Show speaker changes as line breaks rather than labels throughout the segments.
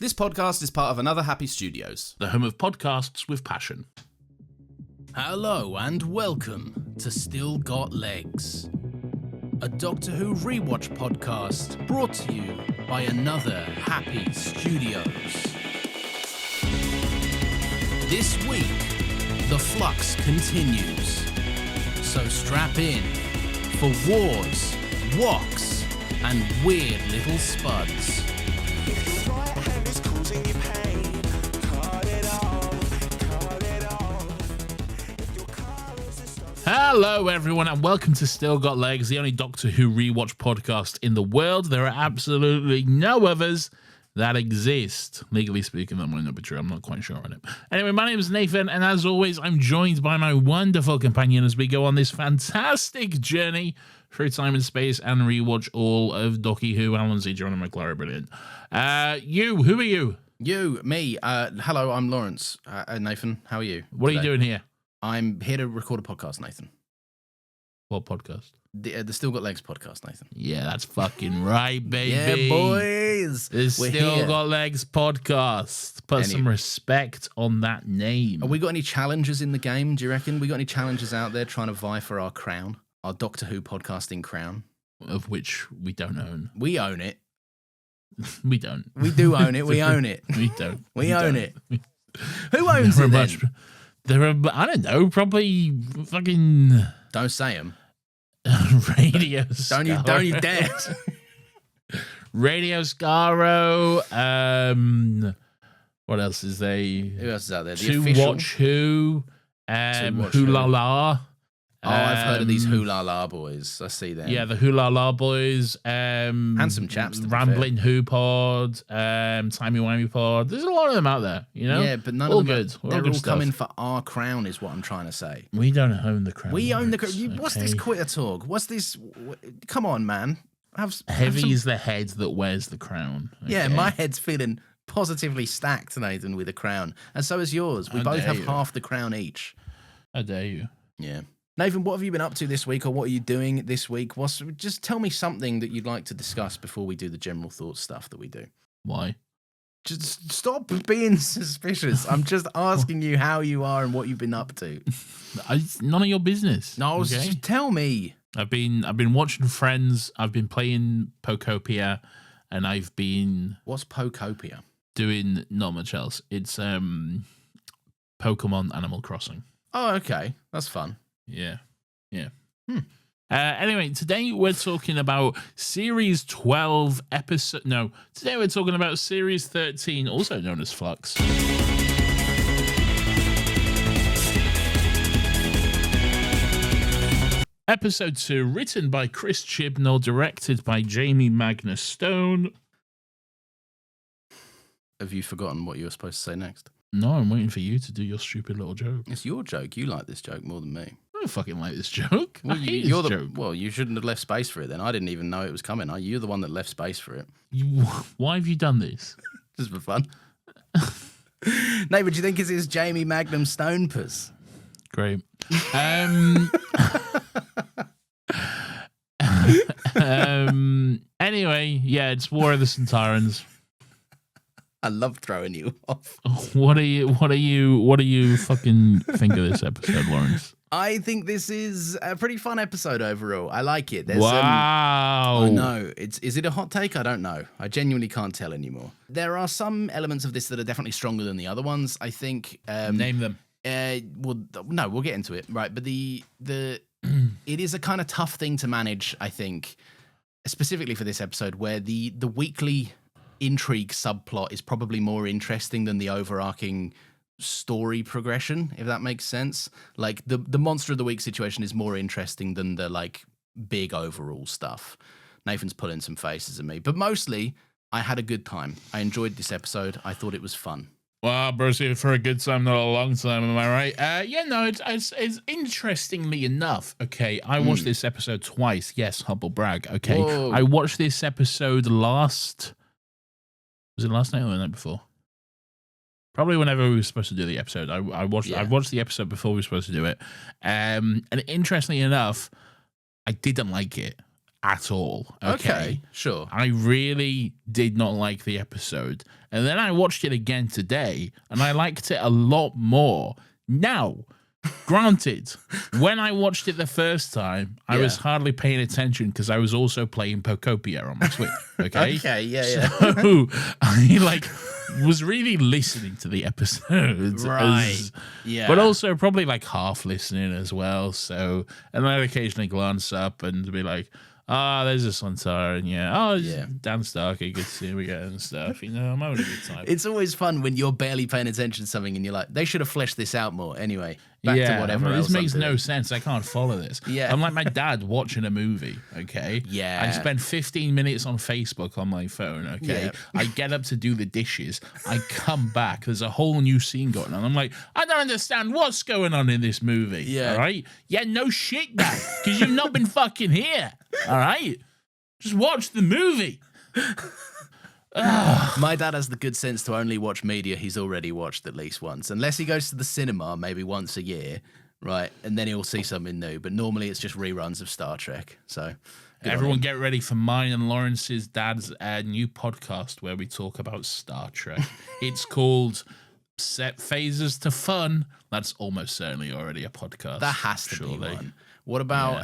This podcast is part of Another Happy Studios,
the home of podcasts with passion.
Hello and welcome to Still Got Legs, a Doctor Who Rewatch podcast brought to you by Another Happy Studios. This week, the flux continues, so strap in for wars, walks, and weird little spuds.
If your right hand is causing you pain, cut it off. If your car is a stop.
Hello, everyone, and welcome to Still Got Legs, the only Doctor Who Rewatch podcast in the world. There are absolutely no others that exist. Legally speaking, that might not be true. I'm not quite sure on it. Anyway, my name is Nathan, and as always, I'm joined by my wonderful companion as we go on this fantastic journey through time and space and rewatch all of Doctor Who. Alan Z. John and McLaren, brilliant. Who are you?
Me. Hello, I'm Lawrence. Nathan, how are you?
What are you doing here?
I'm here to record a podcast, Nathan.
What podcast?
The Still Got Legs podcast, Nathan.
Yeah, that's fucking right, baby.
Yeah, boys.
The
We're
Still
here.
Got Legs podcast. Put some respect on that name.
Have we got any challenges in the game, do you reckon? We got any challenges out there trying to vie for our crown? Our Doctor Who podcasting crown?
Of which we don't own.
We own it.
We don't.
We do own it. We own it.
We don't.
We own
don't.
it. Who owns it then?
There are, I don't know, probably fucking
Don't say them.
Radio
Don't you dare.
Radio Scaro. What else is there?
Who else is out there? The
To
official.
Watch Who.
Watch
Who
Who.
La La.
Oh, I've heard of these Who La La boys. I see them.
Yeah, the Who La La boys.
Handsome chaps, to be
Rambling Who Pod. Timey Wimey Pod. There's a lot of them out there, you know?
Yeah, but none
all
of them.
good.
They're
good
all
stuff.
coming for our crown, is what I'm trying to say.
We don't own the crown.
We own the crown.
Lawrence,
What's this
okay?
quitter talk? What's this? Come on, man. Have
Heavy
some-
is the head that wears the crown.
Yeah,
okay?
my head's feeling positively stacked, Nathan, with a crown, and so is yours. We
How
both
dare
have
you.
half the crown each.
How dare you?
Yeah. Nathan, what have you been up to this week, or what are you doing this week? Just tell me something that you'd like to discuss before we do the general thoughts stuff that we do.
Why?
Just stop being suspicious. I'm just asking you how you are and what you've been up to.
It's none of your business.
No,
okay?
just tell me.
I've been watching Friends. I've been playing Pokopia, and I've been
What's Pokopia?
doing not much else. It's Pokemon Animal Crossing.
Oh, okay. That's fun.
Yeah.
Hmm.
Anyway, today we're talking about Series 12 episode. No, today we're talking about Series 13, also known as Flux. Episode 2, written by Chris Chibnall, directed by Jamie Magnus Stone.
Have you forgotten what you were supposed to say next?
No, I'm waiting for you to do your stupid little joke.
It's your joke. You like this joke more than me.
I don't fucking like this joke.
Well,
I hate
you're
this
the
joke.
well. You shouldn't have left space for it then. I didn't even know it was coming. You're the one that left space for it.
Why have you done this?
Just for fun. Nate, what do you think is his Jamie Magnum Stone puss?
Great. Anyway, yeah, it's War of the Sontarans.
I love throwing you off.
What do you fucking think of this episode, Lawrence?
I think this is a pretty fun episode overall. I like it.
Wow.
I know. Is it a hot take? I don't know. I genuinely can't tell anymore. There are some elements of this that are definitely stronger than the other ones. I think.
Name them.
No, we'll get into it. Right, but the it is a kind of tough thing to manage. I think, specifically for this episode, where the weekly intrigue subplot is probably more interesting than the overarching story progression, if that makes sense. Like the monster of the week situation is more interesting than the like big overall stuff. Nathan's pulling some faces at me, but mostly I had a good time. I enjoyed this episode. I thought it was fun.
Wow, bro's here for a good time, not a long time. Am I right? Yeah, no, it's interestingly enough. Okay, I watched this episode twice. Yes, humble brag. Okay,
Whoa.
I watched this episode last. Was it last night or the night before? Probably whenever we were supposed to do the episode. I watched the episode before we were supposed to do it. And interestingly enough, I didn't like it. at all.
Okay, sure.
I really did not like the episode. And then I watched it again today, and I liked it a lot more. Now, granted, when I watched it the first time, I was hardly paying attention because I was also playing Pocopia on my Switch. Okay?
Okay, yeah.
So I was really listening to the episodes.
Right. Yeah.
But also probably half listening as well. So, and I'd occasionally glance up and be like, there's a Sontaran, Dan Starkey, good to see him again and stuff. I'm having a good time.
It's always fun when you're barely paying attention to something and you're like, they should have fleshed this out more. Anyway, back to whatever else.
This makes no sense. I can't follow this.
Yeah.
I'm like my dad watching a movie, okay?
Yeah.
I spend 15 minutes on Facebook on my phone, okay?
Yeah.
I get up to do the dishes. I come back. There's a whole new scene going on. I'm like, I don't understand what's going on in this movie.
Yeah.
All right? Yeah, no shit, Dad, because you've not been fucking here. All right? Just watch the movie.
My dad has the good sense to only watch media he's already watched at least once, unless he goes to the cinema maybe once a year, right? And then he'll see something new. But normally it's just reruns of Star Trek. So
everyone get ready for mine and Lawrence's dad's new podcast where we talk about Star Trek. It's called Set Phases to Fun. That's almost certainly already a podcast.
that has to be one. What about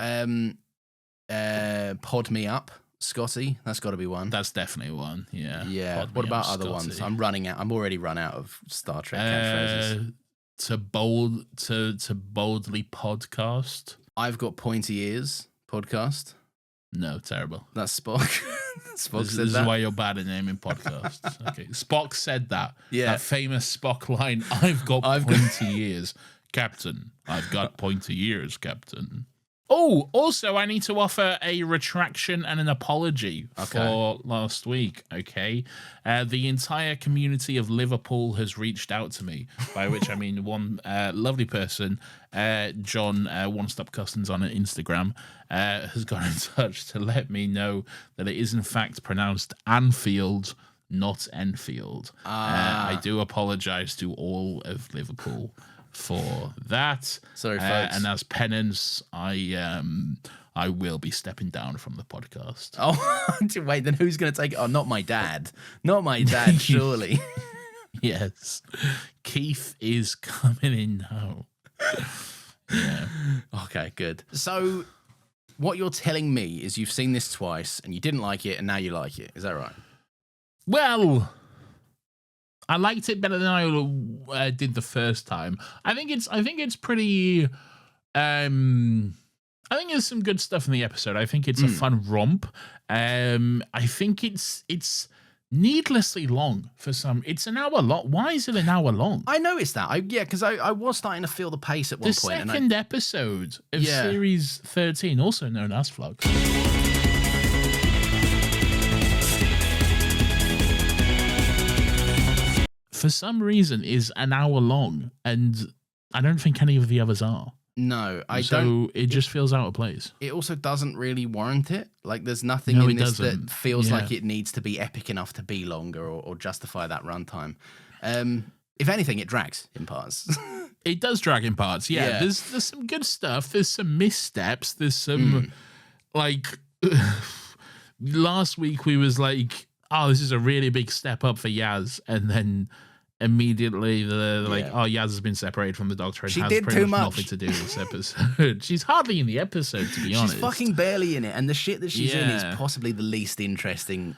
Pod Me Up, Scotty? That's got to be one.
That's definitely one. Yeah.
Yeah.
Pod
What
Me
about
Up,
other
Scotty.
ones? I'm running out. I'm already run out of Star Trek catchphrases.
To boldly podcast.
I've got Pointy Ears podcast.
No, terrible.
That's Spock. Spock
This
said
is
that.
why you're bad at naming podcasts. Okay, Spock said that.
Yeah.
That famous Spock line. I've got pointy ears, Captain. I've got pointy ears, Captain. Oh, also, I need to offer a retraction and an apology for last week, okay? The entire community of Liverpool has reached out to me, by which I mean one lovely person, John, One Stop Customs on Instagram, has got in touch to let me know that it is in fact pronounced Anfield, not Enfield. I do apologise to all of Liverpool for that.
Sorry, folks.
And as penance, I will be stepping down from the podcast.
Oh, wait, then who's going to take it? Oh, not my dad. Not my dad, surely.
Yes. Keith is coming in now. Yeah.
Okay, good. So what you're telling me is you've seen this twice and you didn't like it and now you like it. Is that right?
Well, I liked it better than I did the first time. I think it's pretty. I think there's some good stuff in the episode. I think it's a fun romp. I think it's needlessly long for some. It's an hour long. Why is it an hour long?
I noticed that. Because I was starting to feel the pace at one
The
point.
second episode of Series 13, also known as Flux. For some reason, is an hour long, and I don't think any of the others are.
No, I
so
don't.
It just feels out of place.
It also doesn't really warrant it. Like, there's nothing
No,
in
it
this
doesn't.
that feels
Yeah.
like it needs to be epic enough to be longer or justify that runtime. If anything, it drags in parts.
It does drag in parts. Yeah. There's some good stuff. There's some missteps. There's some last week we was like, oh, this is a really big step up for Yaz, and then immediately they're like, oh, Yaz has been separated from the Doctor and
She
has
did
pretty
too
much
much.
nothing to do with this episode. She's hardly in the episode, to be honest.
She's fucking barely in it, and the shit that she's in is
Yeah.
possibly the least interesting,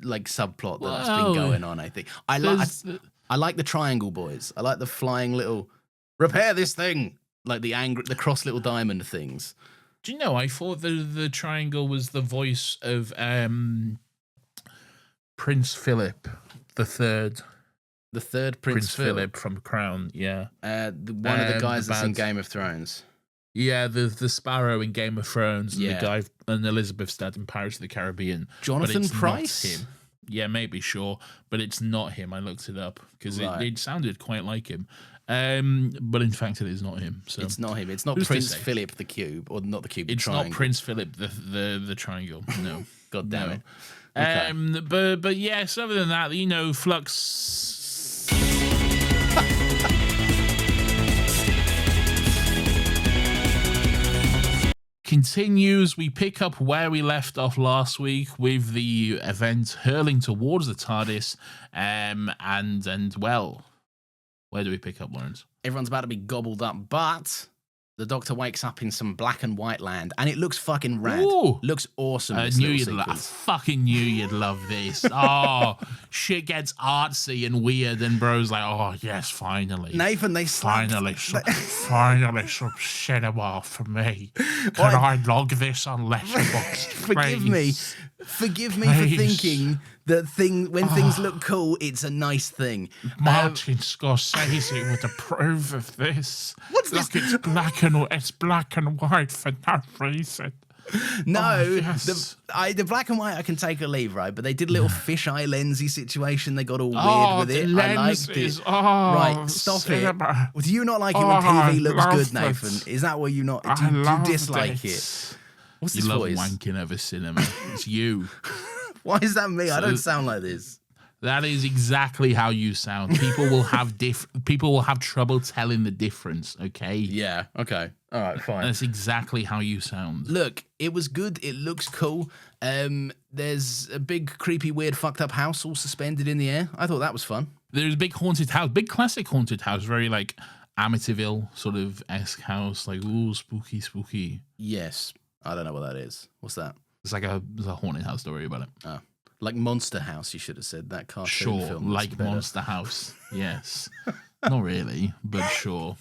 subplot that's
Well,
been going on. I think I like the Triangle Boys. I like the flying little repair this thing, like the cross little diamond things.
Do you know? I thought the triangle was the voice of Prince Philip the Third.
The third Prince Philip,
from Crown. Yeah.
one of the guys that's in
bad-
Game of Thrones.
Yeah, the Sparrow in Game of Thrones, and
Yeah.
the guy and Elizabeth's dad in Pirates of the Caribbean.
Jonathan
but it's
Pryce?
Not him. Yeah, maybe, sure, but it's not him. I looked it up because
Right.
it sounded quite like him, but in fact, it is not him. So
It's not him. It's not
who's to
Prince
say?
Philip the Cube, or not the Cube. The
It's
triangle.
not Prince Philip the triangle. No,
God damn
no.
it. Okay.
But yes, other than that, Flux. continues. We pick up where we left off last week with the event hurling towards the TARDIS. And well, where do we pick up, Lawrence?
Everyone's about to be gobbled up, but the Doctor wakes up in some black and white land, and it looks fucking rad.
Ooh.
Looks awesome.
I fucking knew you'd love this. Oh, shit gets artsy and weird, and bro's like, oh yes, finally,
Nathan, they slapped.
finally some cinema for me. Can I log this on Letterboxd?
Forgive me for thinking that when things look cool, it's a nice thing.
Martin Scorsese would approve of this.
What's this?
It's black and white for no reason.
No,
yes.
the black and white I can take or leave, right? But they did a little fisheye lensy situation. They got all weird with it. I liked it. Right, stop cinema. It. Do you not like it when TV looks good, Nathan? Is that what you not? Do you dislike it? What's this voice?
Love wanking over cinema. It's you.
Why is that me? I don't sound like this.
That is exactly how you sound. People will have trouble telling the difference, okay?
Yeah, okay. All right, fine.
That's exactly how you sound.
Look, it was good. It looks cool. There's a big, creepy, weird, fucked up house all suspended in the air. I thought that was fun.
There's a big haunted house, big classic haunted house, very like Amityville sort of esque house, like, ooh, spooky, spooky.
Yes. I don't know what that is. What's that?
It's like there's a haunted house story about it.
Oh. Like Monster House, you should have said. That cartoon film.
Sure, like Monster House. Yes. Not really, but sure.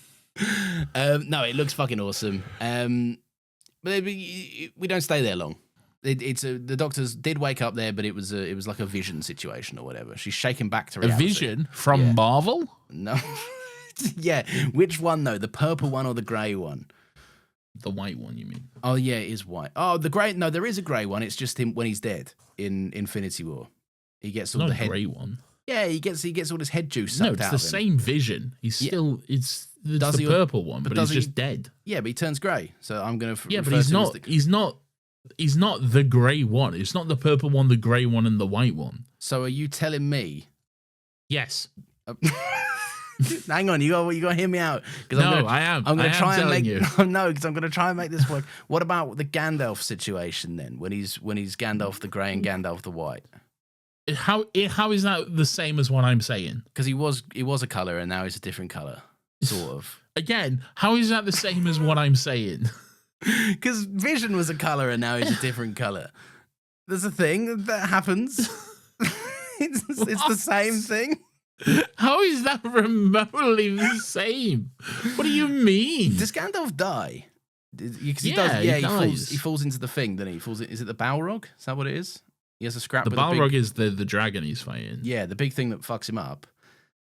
No, it looks fucking awesome. But we don't stay there long. The doctors did wake up there, but it was like a vision situation or whatever. She's shaken back to reality.
A vision from Marvel?
No. Yeah. Which one though? The purple one or the grey one?
The white one, you mean?
Oh yeah, it is white. Oh, the grey. No, there is a grey one. It's just him when he's dead in Infinity War. He gets all the head.
Grey one.
Yeah, he gets all his head juice sucked out.
No, it's the same Vision. He's still it's the purple one, but he's just dead.
Yeah, but he turns grey. So I'm gonna.
Yeah, but he's not. He's not the grey one. It's not the purple one, the grey one, and the white one.
So are you telling me?
Yes.
Hang on, you got to hear me out.
I am.
I'm going to try and make
you.
No, because I'm going to try and make this work. What about the Gandalf situation then? When he's Gandalf the Grey and Gandalf the White.
How is that the same as what I'm saying?
Because he was a color and now he's a different color, sort of.
Again, how is that the same as what I'm saying?
Because Vision was a color and now he's a different color. There's a thing that happens. It's the same thing.
How is that remotely the same? What do you mean?
Does Gandalf die? He falls into the thing, doesn't he? Is it the Balrog? Is that what it is? He has a scrap
The
with
Balrog is the dragon he's fighting.
Yeah, the big thing that fucks him up.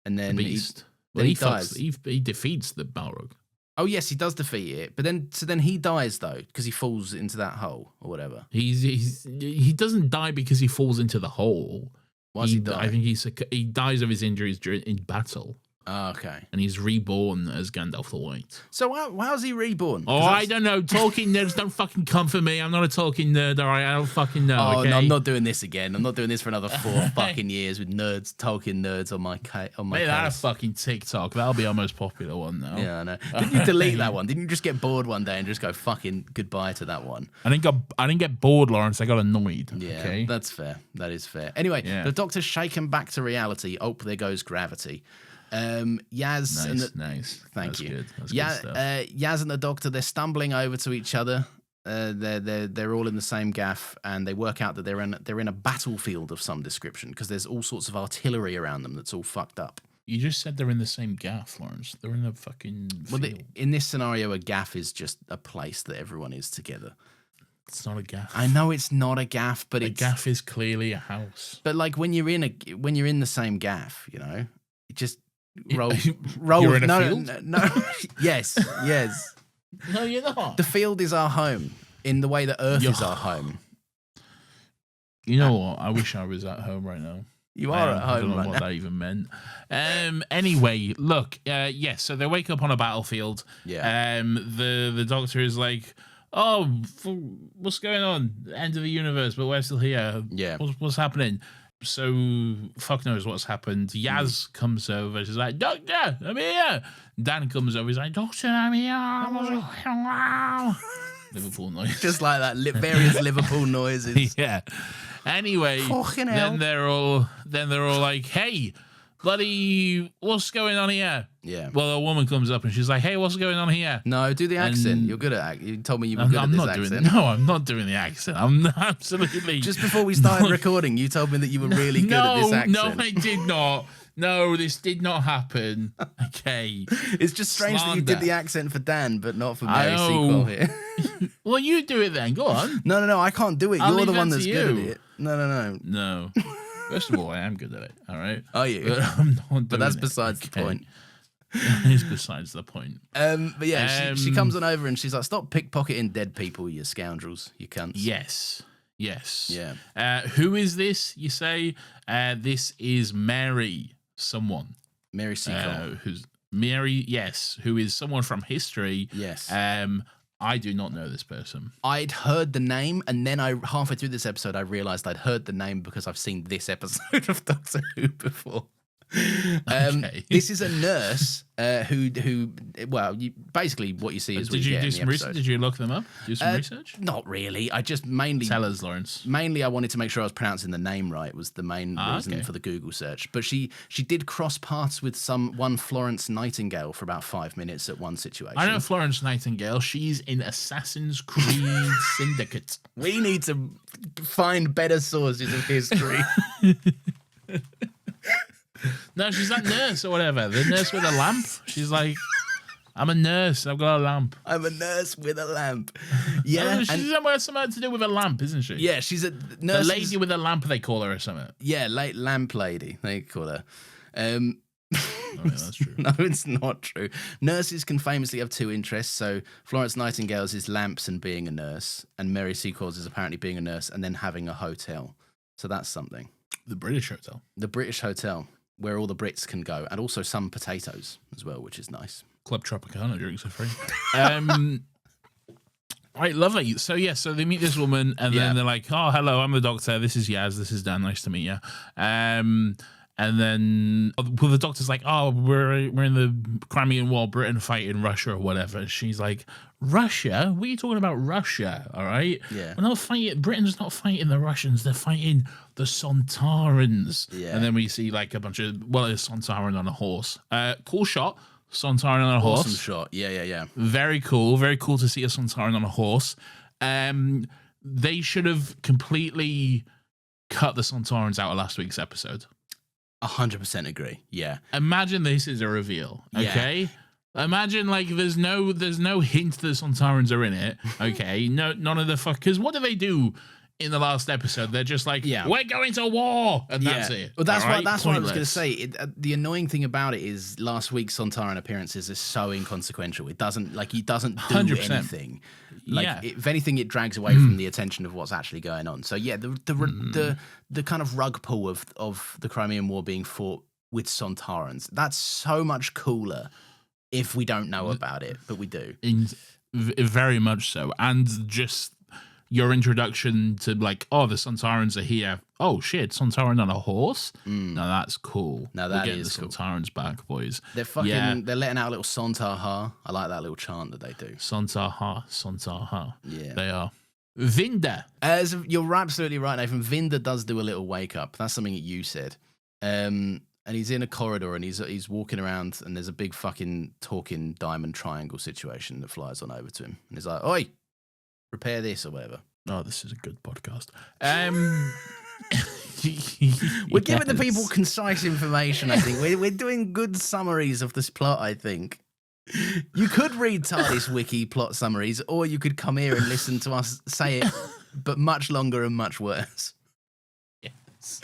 And then
the beast.
he dies.
He defeats the Balrog.
Oh yes, he does defeat it. But then he dies though, because he falls into that hole or whatever.
He doesn't die because he falls into the hole.
Why does he die?
I think he dies of his injuries in battle.
Oh, okay.
And he's reborn as Gandalf the White.
So how's he reborn?
Oh, I don't know. Talking nerds don't fucking come for me. I'm not a talking nerd, all right? I don't fucking know,
Oh,
okay?
no, I'm not doing this again. I'm not doing this for another 4 fucking years with nerds, Tolkien nerds on my
Make that a fucking TikTok. That'll be our most popular one now.
Yeah, I know. Didn't you delete that one? Didn't you just get bored one day and just go fucking goodbye to that one?
I didn't get bored, Lawrence. I got annoyed.
Yeah,
okay?
That's fair. That is fair. Anyway, the Doctor's shaken back to reality. Oh, there goes gravity. Yaz
nice.
Thank you.
Good. That's good stuff.
Yaz and the Doctor, they're stumbling over to each other. They're all in the same gaff, and they work out that they're in a battlefield of some description because there's all sorts of artillery around them that's all fucked up.
You just said they're in the same gaff, Lawrence. They're in a fucking field.
In this scenario, a gaff is just a place that everyone is together.
It's not a gaff.
I know it's not a gaff, but
a gaff is clearly a house.
But like when you're in the same gaff, you know, it just roll.
You're in a field?
No. Yes.
No, you're not.
The field is our home in the way that Earth is our home.
You know what? I wish I was at home right now.
You are at home.
I don't know what that even meant. Anyway, look. Yes. So they wake up on a battlefield.
Yeah.
The Doctor is like, "Oh, what's going on? End of the universe, but we're still here.
Yeah.
What's happening?" So fuck knows what's happened. Yaz comes over. She's like, "Doctor, I'm here." Dan comes over. He's like, "Doctor, I'm here." Liverpool noise.
Just like that, various Liverpool noises.
Yeah. Anyway,
Fucking hell.
then they're all like, "Hey, bloody, what's going on here?"
Yeah.
Well, a woman comes up and she's like, "Hey, what's going on here?"
No, do the accent. You're good at. You told me you were good at this accent.
I'm not doing the accent. I'm not, absolutely.
Just before we started recording, you told me that you were really good at this accent.
No, I did not. No, this did not happen. Okay.
It's just strange that you did the accent for Dan, but not for
I
Mary
know.
Sequel here.
Well, you do it then. Go on.
No, I can't do it.
I'll
You're
leave
the
that
one
to
that's good
you.
at it. No.
No. First of all, I am good at it. All right.
Are you?
But I'm not doing
But that's
it,
besides the
okay?
point.
It's besides the point.
But yeah, she comes on over and she's like, "Stop pickpocketing dead people, you scoundrels, you cunts."
Yes.
Yeah.
Who is this? You say this is Mary. Someone.
Mary Sequel.
Who's Mary? Yes. Who is someone from history?
Yes.
I do not know this person.
I'd heard the name, and then halfway through this episode, I realized I'd heard the name because I've seen this episode of Doctor Who before.
Okay.
This is a nurse who basically what you see is
Did you do some research? Did you look them up? Do some research?
Not really. I just mainly
Tell us, Lawrence.
Mainly, I wanted to make sure I was pronouncing the name right. Was the main reason
okay.
for the Google search. But she did cross paths with one Florence Nightingale for about 5 minutes at one situation.
I know Florence Nightingale. She's in Assassin's Creed Syndicate.
We need to find better sources of history.
No, she's that nurse or whatever. The nurse with a lamp. She's like, I'm a nurse. I've got a lamp.
I'm a nurse with a lamp. Yeah,
she's something to do with a lamp, isn't she?
Yeah, she's a nurse.
The lady with a lamp, they call her or something.
Yeah, lamp lady. They call her.
I mean, that's true.
No, it's not true. Nurses can famously have two interests. So Florence Nightingale's is lamps and being a nurse, and Mary Sequel's is apparently being a nurse and then having a hotel. So that's something.
The British hotel.
The British hotel, where all the Brits can go, and also some potatoes as well, which is nice.
Club Tropicana drinks are free. Right, lovely. So they meet this woman, and then they're like, "Oh, hello, I'm the doctor. This is Yaz. This is Dan. Nice to meet you." And then the doctor's like, "Oh, we're in the Crimean War, Britain fighting Russia or whatever." And she's like, "Russia? What are you talking about, Russia? All right,
yeah,
we're not fighting. Britain's not fighting the Russians. They're fighting the Sontarans."
Yeah,
and then we see like a bunch of a Sontaran on a horse. Cool shot. Sontaran on a horse.
Awesome shot. Yeah.
Very cool. Very cool to see a Sontaran on a horse. They should have completely cut the Sontarans out of last week's episode.
100% agree. Yeah.
Imagine this is a reveal.
Yeah.
Okay. Imagine like there's no hint that Sontarans are in it. Okay. No, none of the fuckers. What do they do in the last episode? They're just like, we're going to war, and that's it.
Well, that's
right?
what I was going to say. The annoying thing about it is last week's Sontaran appearances are so inconsequential. It doesn't do
100%.
anything. If anything, it drags away from the attention of what's actually going on. So yeah, the kind of rug pull of the Crimean War being fought with Sontarans, that's so much cooler if we don't know about it, but we do.
Very much so. And just your introduction to like, oh, the Sontarans are here. Oh shit, Sontaran on a horse? Now that's cool.
Now that
We're
is
the
cool.
Sontarans back, boys.
They're letting out a little Sontar. I like that little chant that they do.
Sontar.
Yeah.
They are. Vinda.
You're absolutely right, Nathan. Vinda does do a little wake up. That's something that you said. And he's in a corridor and he's walking around and there's a big fucking talking diamond triangle situation that flies on over to him. And he's like, "Oi, repair this or whatever."
Oh, this is a good podcast.
We're giving the people concise information, I think. We're doing good summaries of this plot, I think. You could read TARDIS Wiki plot summaries, or you could come here and listen to us say it, but much longer and much worse.
Yes.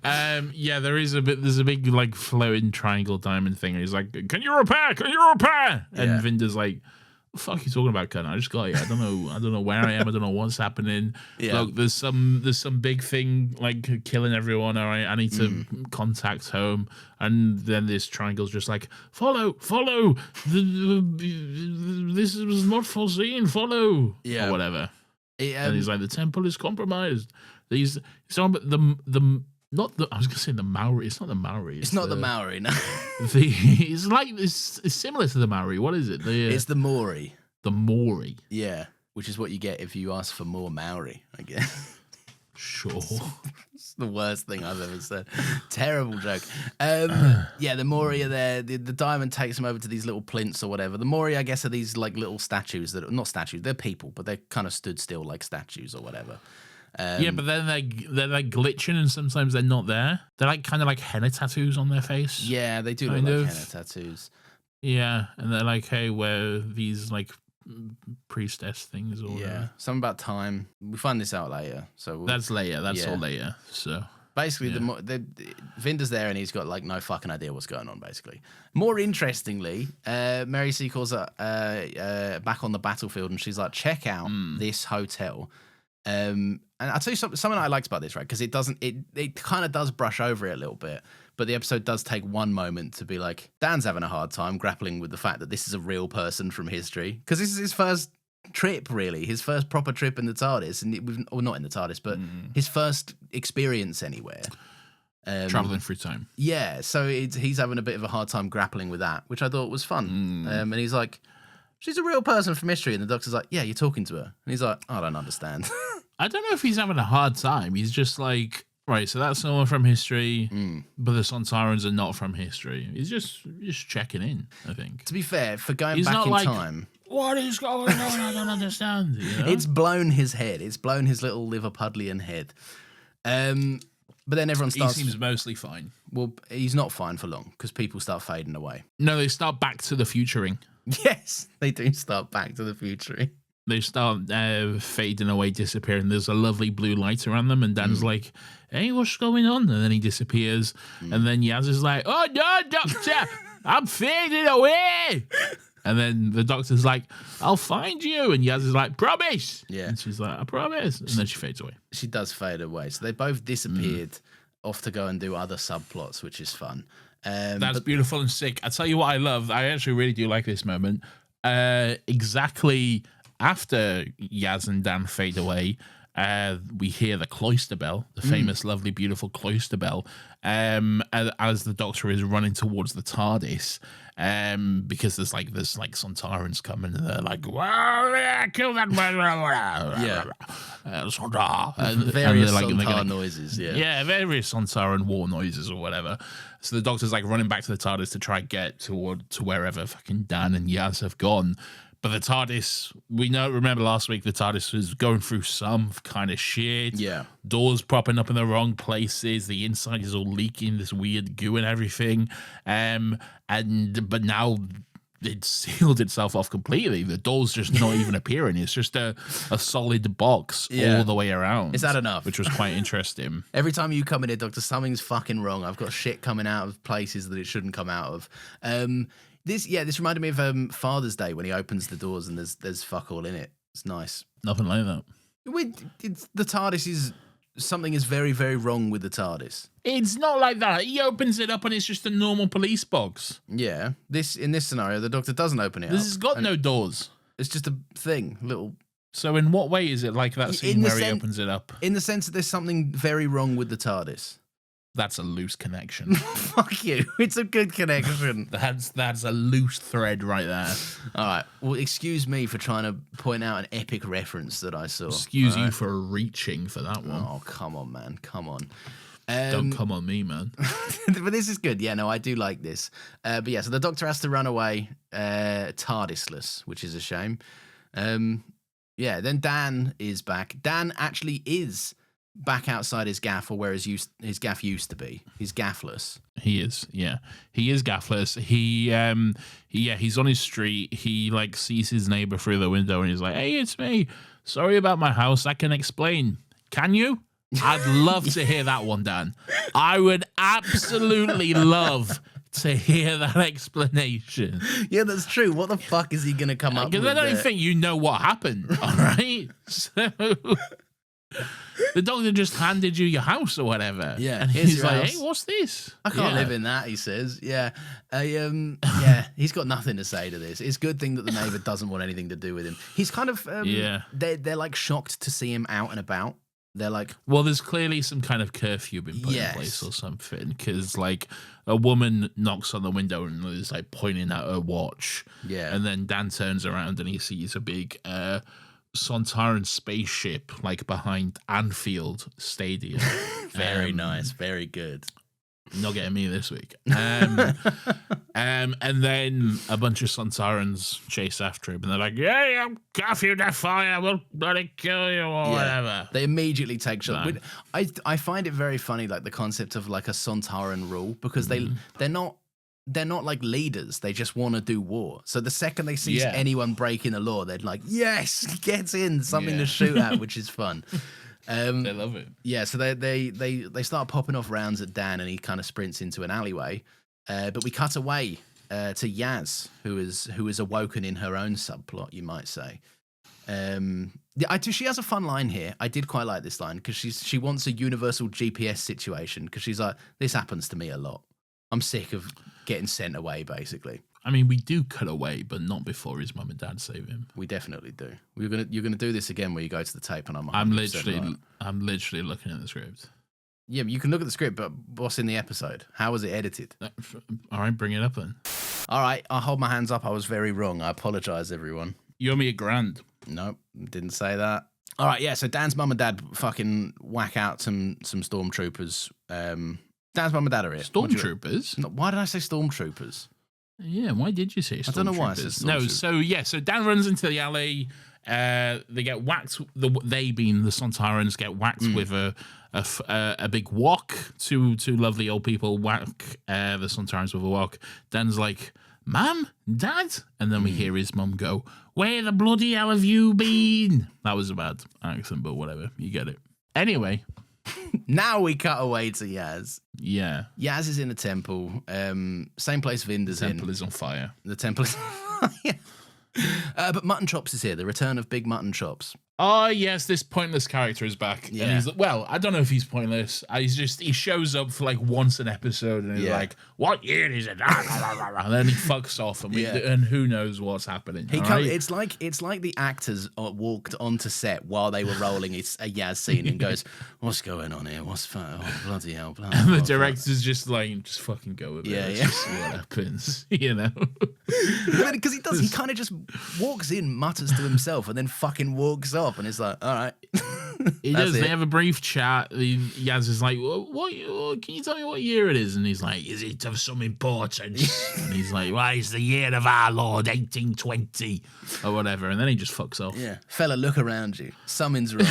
There's a big like flowing triangle diamond thing. And he's like, Can you repair? And Vinda's like, "What the fuck are you talking about, cunt? I just got here. I don't know where I am. I don't know what's happening.
Yeah.
Look, there's some big thing like killing everyone. All right, I need to contact home." And then this triangle's just like, follow. This was not foreseen. Follow.
Yeah.
Or whatever. And he's like, the temple is compromised. It's not the I was gonna say the Maori. It's not the Maori.
It's not the Maori, no.
It's similar to the Maori. What is it?
It's the Maori.
The Maury.
Yeah, which is what you get if you ask for more Maori, I guess.
Sure.
It's the worst thing I've ever said. Terrible joke. Yeah, the Maury are there. The diamond takes them over to these little plinths or whatever. The Maury, I guess, are these like little statues that are not statues. They're people, but they're kind of stood still like statues or whatever.
Yeah, but then they're like glitching, and sometimes they're not there. They're like kind of like henna tattoos on their face.
Yeah, they do look
Kind
like
of.
henna tattoos.
Yeah, and they're like, hey, we're these like priestess things or
Yeah,
whatever.
something about time. We find this out later. So
That's later. That's
Yeah.
all later. So
basically, Vinder's there and he's got like no fucking idea what's going on. Basically, more interestingly, Mary C calls her back on the battlefield and she's like, "Check out this hotel." And I'll tell you something I liked about this, right? Because it kind of does brush over it a little bit, but the episode does take one moment to be like, Dan's having a hard time grappling with the fact that this is a real person from history. Because this is his first trip, really, his first proper trip in the TARDIS, and not in the TARDIS, but his first experience anywhere.
traveling through time.
Yeah, so he's having a bit of a hard time grappling with that, which I thought was fun. And he's like, she's a real person from history. And the doctor's like, yeah, you're talking to her. And he's like, I don't understand.
I don't know if he's having a hard time. He's just like, right, so that's someone from history, but the Sontarans are not from history. He's just checking in, I think.
To be fair, for going
He's
back
not
in
like,
time,
what is going on? I don't understand. You know?
it's blown his head. It's blown his little Liverpudlian head. But then everyone
He
starts...
seems mostly fine.
Well, he's not fine for long because people start fading away.
No, they start back to the futuring.
Yes, they do start back to the future.
They start fading away, disappearing. There's a lovely blue light around them, and Dan's like, hey, what's going on? And then he disappears. And then Yaz is like, oh, no, Doctor, I'm fading away. And then the Doctor's like, I'll find you. And Yaz is like, promise.
Yeah.
And she's like, I promise. And then she fades away.
She does fade away. So they both disappeared off to go and do other subplots, which is fun.
That's beautiful and sick. I tell you what I love. I actually really do like this moment. Exactly after Yaz and Dan fade away, we hear the cloister bell, the famous, lovely, beautiful cloister bell, as the Doctor is running towards the TARDIS, because there's like Sontarans coming, and they're like, "Well, yeah, kill that man!"
Yeah.
Sontar, and
various
they're like,
Sontar noises,
yeah, various Sontaran war noises or whatever. So the Doctor's like running back to the TARDIS to try and get to wherever fucking Dan and Yaz have gone. But the TARDIS, remember last week, the TARDIS was going through some kind of shit.
Yeah.
Doors propping up in the wrong places. The inside is all leaking, this weird goo and everything. But now it's sealed itself off completely. The door's just not even appearing. It's just a solid box all the way around.
Is that enough?
Which was quite interesting.
Every time you come in here, Doctor, something's fucking wrong. I've got shit coming out of places that it shouldn't come out of. This reminded me of Father's Day when he opens the doors and there's fuck all in it. It's nice.
Nothing like that.
The TARDIS is... Something is very, very wrong with the TARDIS.
It's not like that. He opens it up and it's just a normal police box.
Yeah. In this scenario, the Doctor doesn't open it
This
up.
has got no doors.
It's just a thing, little...
So in what way is it like that scene where he opens it up?
In the sense that there's something very wrong with the TARDIS.
That's a loose connection.
Fuck you. It's a good connection.
That's a loose thread right there.
All right. Well, excuse me for trying to point out an epic reference that I saw.
Excuse you for reaching for that one.
Oh, come on, man. Come on.
Don't come on me, man.
But this is good. Yeah, no, I do like this. But yeah, so the Doctor has to run away TARDIS-less, which is a shame. Yeah, then Dan is back. Dan actually is back outside his gaff, or where his gaff used to be. He's gaffless.
He is, yeah. He is gaffless. He's on his street. He like sees his neighbor through the window and he's like, hey, it's me. Sorry about my house. I can explain. Can you? I'd love to hear that one, Dan. I would absolutely love to hear that explanation.
Yeah, that's true. What the fuck is he going to come up with?
Because I don't even think you know what happened, all right? So... The Doctor just handed you your house or whatever.
Yeah,
and
here's
he's
your
like,
house.
hey, what's this?
I can't live in that, he says. Yeah. He's got nothing to say to this. It's a good thing that the neighbor doesn't want anything to do with him. He's kind of, they're like shocked to see him out and about. they're like,
Well, there's clearly some kind of curfew been put in place or something, because like a woman knocks on the window and is like pointing at her watch.
Yeah.
And then Dan turns around and he sees a big Sontaran spaceship like behind Anfield Stadium.
very nice, very good.
Not getting me this week. And then a bunch of Sontarans chase after him, and they're like, "Yeah, curfew, that fire, we'll bloody kill you or whatever."
They immediately take shots.
No.
I find it very funny, like the concept of like a Sontaran rule, because they're not like leaders. They just want to do war. So the second they see anyone breaking the law, they're like, "Yes, get in, something to shoot at," which is fun.
They love it.
Yeah, so they start popping off rounds at Dan, and he kind of sprints into an alleyway. But we cut away to Yaz, who is awoken in her own subplot, you might say. She has a fun line here. I did quite like this line because she wants a universal GPS situation, because she's like, "This happens to me a lot. I'm sick of getting sent away, basically."
I mean, we do cut away, but not before his mum and dad save him.
We definitely do. You're gonna do this again where you go to the tape, and
I'm literally looking at the script.
Yeah, you can look at the script, but what's in the episode? How was it edited?
All right, bring it up then.
All right, I'll hold my hands up. I was very wrong. I apologize, everyone.
You owe me $1,000.
Nope, didn't say that. All right, yeah. So Dan's mum and dad fucking whack out some stormtroopers. Dan's mum and dad are here.
Stormtroopers?
Why did I say stormtroopers?
Yeah, why did you say stormtroopers?
I don't know why I said stormtroopers.
No, so Dan runs into the alley. They get whacked. They being the Sontarans get whacked with a big wok. Two lovely old people whack the Sontarans with a wok. Dan's like, "Mum, Dad," and then we hear his mum go, "Where the bloody hell have you been?" That was a bad accent, but whatever, you get it. Anyway.
Now we cut away to Yaz.
Yeah.
Yaz is in a temple. Same place Vinder's in.
The temple is on fire.
The temple is on fire. But Mutton Chops is here. The return of Big Mutton Chops.
Oh, yes, this pointless character is back.
Yeah.
And he's, well, I don't know if he's pointless. He shows up for like once an episode and he's like, "What year is it?" And then he fucks off and who knows what's happening.
It's like the actors walked onto set while they were rolling a Yaz scene and goes, "What's going on here? What's bloody hell?"
And the director's just like, "Just fucking go with it.
Yeah,
Let's just see what happens," you know?
Because he kind of just walks in, mutters to himself, and then fucking walks off. And it's like, all right.
He does. They have a brief chat. Yaz is like, what? Can you tell me what year it is? And he's like, "Is it of some importance?" And he's like, "Well, it's the year of our Lord, 1820, or whatever." And then he just fucks off.
Yeah, fella, look around you. Something's wrong.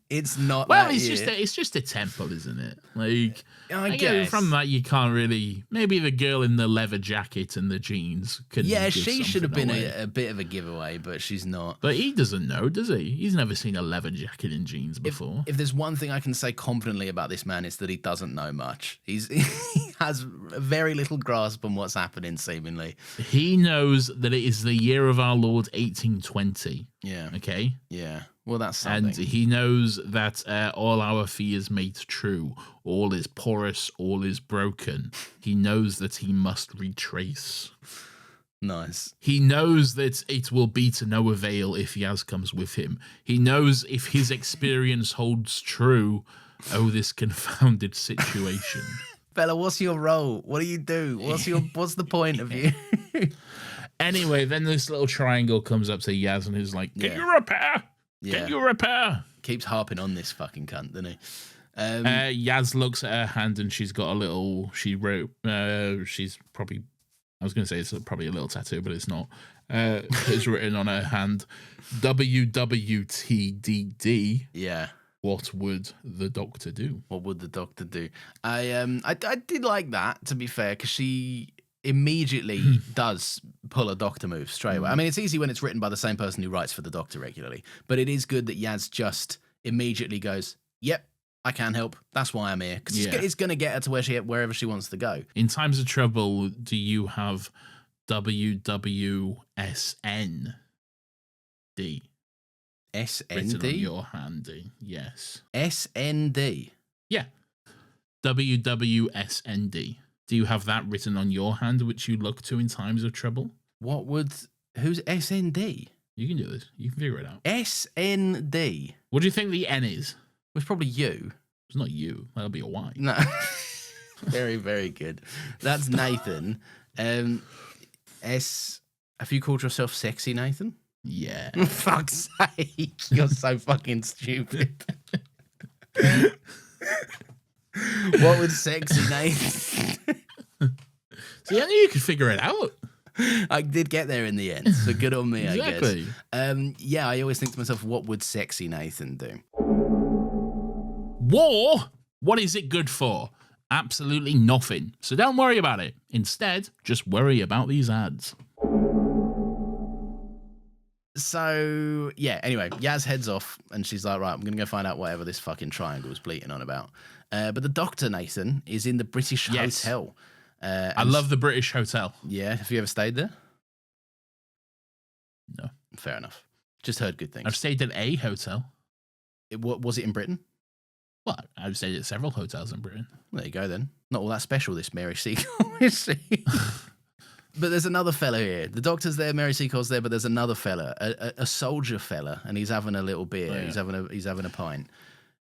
It's not.
Well,
that
it's just a temple, isn't it? Like,
I guess
from that you can't really. Maybe the girl in the leather jacket and the jeans could.
Yeah, she should have been a bit of a giveaway, but she's not.
But he doesn't know, does he? He's never seen a leather jacket and jeans before.
If there's one thing I can say confidently about this man, it's that he doesn't know much. He has very little grasp on what's happening, seemingly.
He knows that it is the year of our Lord 1820.
Yeah.
Okay.
Yeah. Well, that's something.
And he knows that all our fears made true. All is porous, all is broken. He knows that he must retrace.
Nice.
He knows that it will be to no avail if Yaz comes with him. He knows if his experience holds true, this confounded situation.
Fella, what's your role? What do you do? What's the point of you?
Anyway, then this little triangle comes up to Yaz and is like, "Can you repair? Can you repair?"
Keeps harping on this fucking cunt, doesn't he?
Yaz looks at her hand and she's got a little. She wrote. She's probably. I was going to say it's probably a little tattoo, but it's not. It's written on her hand, WWTDD.
Yeah.
What would the doctor do?
What would the doctor do? I did like that, to be fair, because she immediately does pull a doctor move straight away. I mean, it's easy when it's written by the same person who writes for the doctor regularly, but it is good that Yaz just immediately goes, "Yep, I can help. That's why I'm here." Because it's going to get her to wherever she wants to go.
In times of trouble, do you have WWSND? Written on your handy, yes.
SND?
Yeah. WWSND. Do you have that written on your hand, which you look to in times of trouble?
Who's SND?
You can do this. You can figure it out.
SND.
What do you think the N is?
was probably you.
It's not you. That'll be a Y.
No. Very, very good. That's Nathan. S. Have you called yourself sexy, Nathan?
Yeah.
Fuck's sake. You're so fucking stupid. What would sexy Nathan?
See, I knew you could figure it out.
I did get there in the end, so good on me,
Exactly.
I guess. Yeah, I always think to myself, what would sexy Nathan do?
War? What is it good for? Absolutely nothing. So don't worry about it. Instead, just worry about these ads.
So, yeah, anyway, Yaz heads off, and she's like, right, I'm going to go find out whatever this fucking triangle is bleating on about. But the doctor, Nathan, is in the British
Yes.
hotel.
I love the British hotel.
Yeah, have you ever stayed there?
No.
Fair enough. Just heard good things.
I've stayed at a hotel.
Was it in Britain?
Well, I've stayed at several hotels in Britain.
There you go then. Not all that special, this Mary Seacole, is she? But there's another fella here. The doctor's there, Mary Seacole's there, but there's another fella, a soldier fella, and he's having a little beer.
Oh, yeah.
He's having a pint.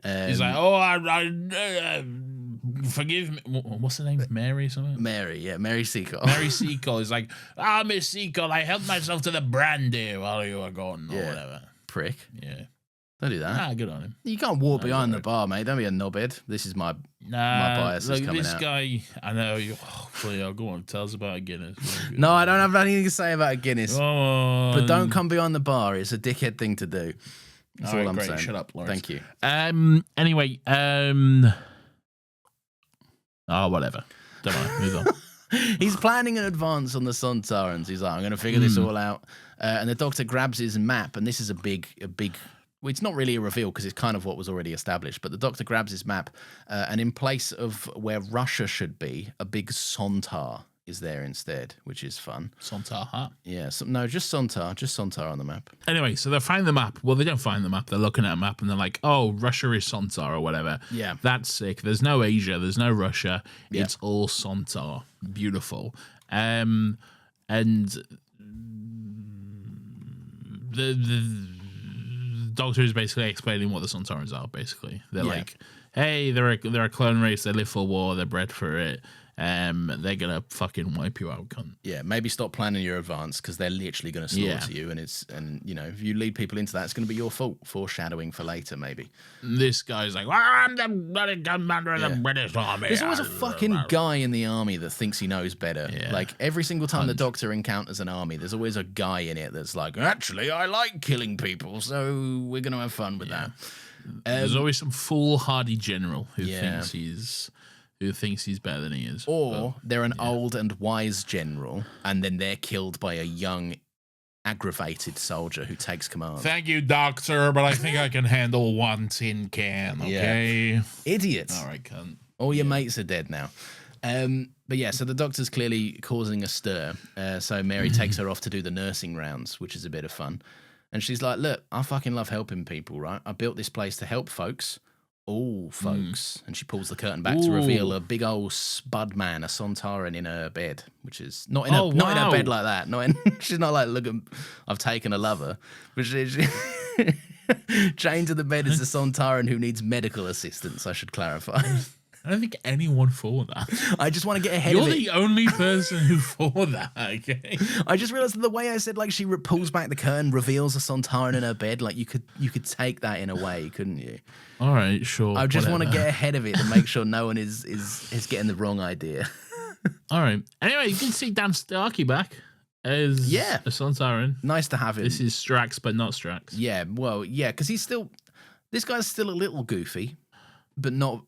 He's like, oh, I forgive me. What's the name? Mary something?
Mary Seacole.
Mary Seacole is like, Miss Seacole, I helped myself to the brandy while you were gone, or whatever.
Prick.
Yeah.
Don't do that.
Good on him.
You can't walk behind the bar, mate. Don't be a knobhead. This is my bias is coming
this
out.
guy, I know. Go on, tell us about Guinness.
No, I don't have anything to say about Guinness.
But
But don't come behind the bar. It's a dickhead thing to do. That's all I'm
great.
saying.
Shut up, Lawrence.
Thank you.
Anyway, whatever. Don't mind. Move on.
He's planning an advance on the Sontarans. He's like, I'm going to figure this all out. And the doctor grabs his map, and this is a big. Well, it's not really a reveal because it's kind of what was already established. But the doctor grabs his map, and in place of where Russia should be, a big Sontar is there instead, which is fun.
Sontar, huh?
Yeah, just Sontar on the map.
Anyway, so they find the map. Well, they don't find the map. They're looking at a map and they're like, oh, Russia is Sontar or whatever.
Yeah.
That's sick. There's no Asia. There's no Russia.
Yeah.
It's all Sontar. Beautiful. And the doctor is basically explaining what the Sontarans are, basically. They're like, hey, they're a clone race. They live for war. They're bred for it. They're gonna fucking wipe you out, cunt.
Yeah, maybe stop planning your advance because they're literally going to slaughter you, and if you lead people into that, it's going to be your fault. Foreshadowing for later, maybe.
This guy's like, well, I'm the bloody commander of the British Army.
There's always a fucking guy in the army that thinks he knows better.
Yeah.
Like every single time the Doctor encounters an army, there's always a guy in it that's like, actually, I like killing people, so we're going to have fun with that.
There's always some foolhardy general who
Yeah.
thinks he's better than he is.
Or they're an old and wise general, and then they're killed by a young, aggravated soldier who takes command.
Thank you, Doctor, but I think I can handle one tin can, okay?
Idiot.
All right, cunt.
All your mates are dead now. But yeah, so the Doctor's clearly causing a stir. So Mary takes her off to do the nursing rounds, which is a bit of fun. And she's like, look, I fucking love helping people, right? I built this place to help folks. All folks. And she pulls the curtain back to reveal a big old spud man, a Sontaran in her bed, which is not in her bed like that. She's not like, look, I've taken a lover. But she chained to the bed is a Sontaran who needs medical assistance, I should clarify.
I don't think anyone thought that.
I just want to get ahead
You're
of it.
the only person who thought that, okay?
I just realized that the way I said, like, she pulls back the curtain, reveals a Sontaran in her bed, like, you could take that in a way, couldn't you?
All right, sure.
I just want to
whatever.
get ahead of it and make sure no one is getting the wrong idea.
All right. Anyway, you can see Dan Starkey back as a Sontaran.
Nice to have him.
This is Strax, but not Strax.
Yeah, well, yeah, because this guy's still a little goofy, but not.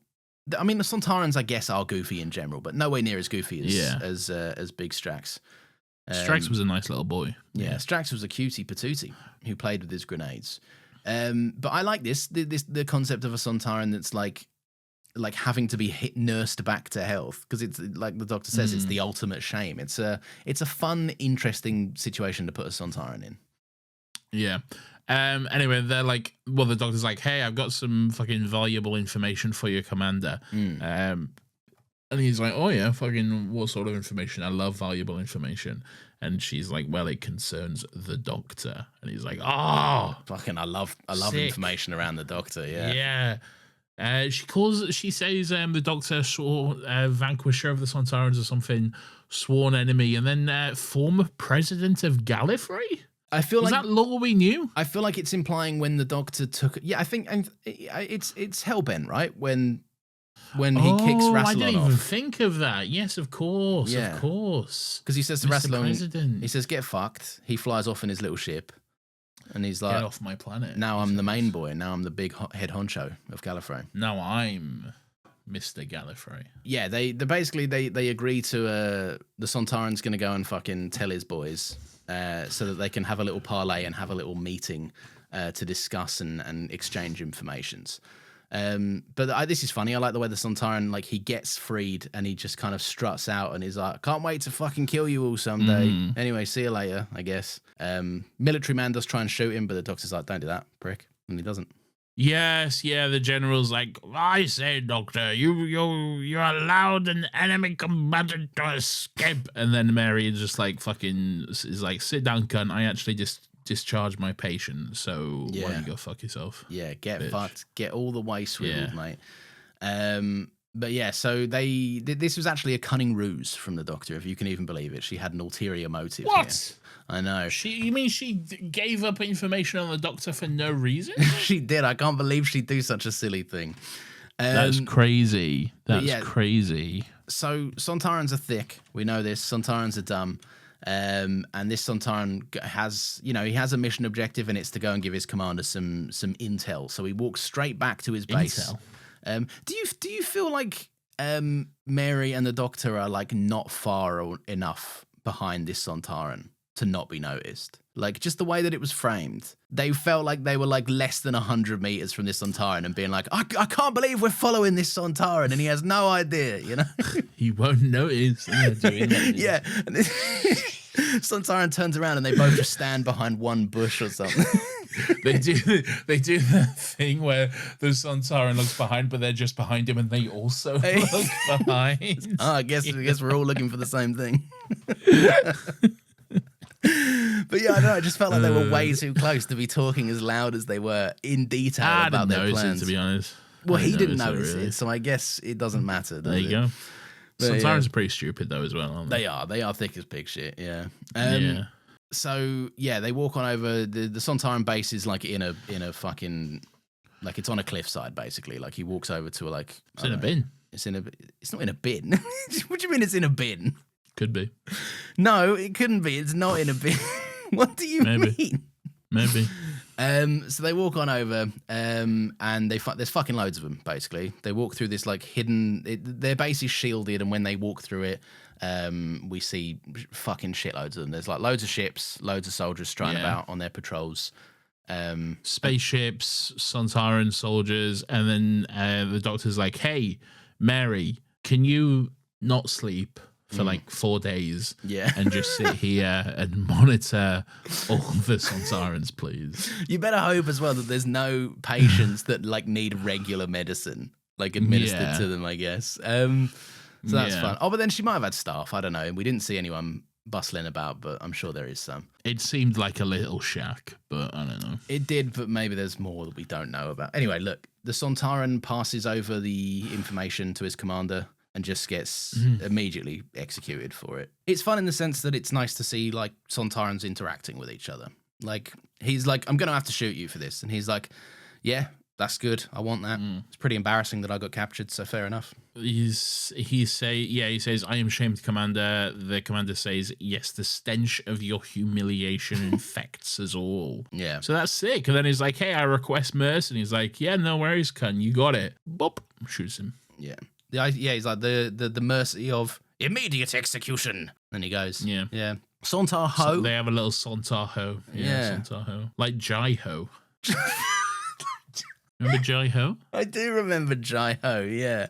I mean, the Sontarans, I guess, are goofy in general, but nowhere near as goofy as Big Strax.
Strax was a nice little boy.
Yeah, Strax was a cutie patootie who played with his grenades. But I like the concept of a Sontaran that's like having to be nursed back to health, because it's like the Doctor says, it's the ultimate shame. It's a fun, interesting situation to put a Sontaran in.
Yeah. Anyway, they're like, well, the Doctor's like, hey, I've got some fucking valuable information for your commander. And he's like, oh yeah, fucking what sort of information? I love valuable information. And she's like, well, it concerns the Doctor. And he's like, oh,
Fucking, I love
sick.
information around the Doctor. Yeah.
Yeah. She says the Doctor saw Vanquisher of the Sontarans or something, sworn enemy, and then former president of Gallifrey.
I feel
Was
like
that lore we knew?
I feel like it's implying when the Doctor took. Yeah, I think it's Hellbent, right? When he kicks Rassilon
I didn't even
off.
think of that. Yes, of course,
Yeah.
of course.
Because he says to
Mr.
Rassilon,
President.
he says, "Get fucked." He flies off in his little ship, and he's like,
Get off my planet.
"Now I'm the main boy. Now I'm the big head honcho of Gallifrey."
Now I'm Mr. Gallifrey.
Yeah, they basically they agree to the Sontaran's going to go and fucking tell his boys so that they can have a little parlay and have a little meeting to discuss and exchange informations. But this is funny. I like the way the Sontaran, like, he gets freed and he just kind of struts out and he's like, "Can't wait to fucking kill you all someday." Anyway, see you later, I guess. Military man does try and shoot him, but the Doctor's like, "Don't do that, prick," and he doesn't.
Yes, yeah, the general's like, "I say, Doctor, you allowed an enemy combatant to escape." And then Mary is just like is like, "Sit down, cunt. I actually just discharged my patient, so why don't you go fuck yourself?"
Yeah, get
bitch.
fucked, get all the way swiveled,
Yeah.
mate. But yeah, so this was actually a cunning ruse from the Doctor, if you can even believe it. She had an ulterior motive.
What?
Here. I know.
You mean she gave up information on the Doctor for no reason?
She did. I can't believe she'd do such a silly thing.
That's crazy. That's
yeah.
crazy.
So Sontarans are thick. We know this. Sontarans are dumb. And this Sontaran has, he has a mission objective, and it's to go and give his commander some intel. So he walks straight back to his base.
Intel.
Do you feel like Mary and the Doctor are like not far enough behind this Sontaran to not be noticed? Like, just the way that it was framed, they felt like they were like less than 100 meters from this Sontaran and being like, I can't believe we're following this Sontaran and he has no idea,
He won't notice.
Yeah. And Sontaran turns around and they both just stand behind one bush or something.
They do the thing where the Sontaran looks behind, but they're just behind him, and they also look behind.
I guess we're all looking for the same thing. But yeah, I don't know. I just felt like they were way too close to be talking as loud as they were in detail about their plans.
To be honest,
Well, he didn't notice
really.
it, so I guess it doesn't matter.
There you go.
But
Sontarans are pretty stupid though as well, aren't they?
They are thick as pig shit. Yeah.
Yeah.
So yeah, they walk on over. The Sontaran base is like in a fucking, like, it's on a cliffside basically. Like, he walks over to
It's in a bin.
It's not in a bin. What do you mean it's in a bin?
Could be.
No, it couldn't be. It's not in a bin. What do you mean?
Maybe.
So they walk on over, and there's fucking loads of them. Basically, they walk through this like hidden. Their base is shielded, and when they walk through it, we see fucking shitloads of them. There's like loads of ships, loads of soldiers strutting about on their patrols.
Spaceships, Sontaran soldiers, and then the Doctor's like, "Hey, Mary, can you not sleep for like 4 days and just sit here and monitor all the Sontarans, please?"
You better hope as well that there's no patients that like need regular medicine like administered to them, I guess. So that's fun. Oh, but then she might have had staff. I don't know. We didn't see anyone bustling about, but I'm sure there is some.
It seemed like a little shack, but I don't know.
It did, but maybe there's more that we don't know about. Anyway, look, the Sontaran passes over the information to his commander and just gets immediately executed for it. It's fun in the sense that it's nice to see like Sontarans interacting with each other. Like, he's like, "I'm going to have to shoot you for this." And he's like, "Yeah, that's good. I want that." It's pretty embarrassing that I got captured, so fair enough.
He says, "I am shamed, Commander." The commander says, "Yes, the stench of your humiliation infects us all."
Yeah.
So that's sick. And then he's like, "Hey, I request mercy." And he's like, "Yeah, no worries, cunt. You got it." Bop. Shoots him.
Yeah. He's like, the mercy of immediate execution. And he goes, yeah. Sontar Ho.
So they have a little Sontar Ho.
Yeah.
Sontar Ho. Like Jai Ho. Remember Jai Ho?
I do remember Jai Ho, yeah.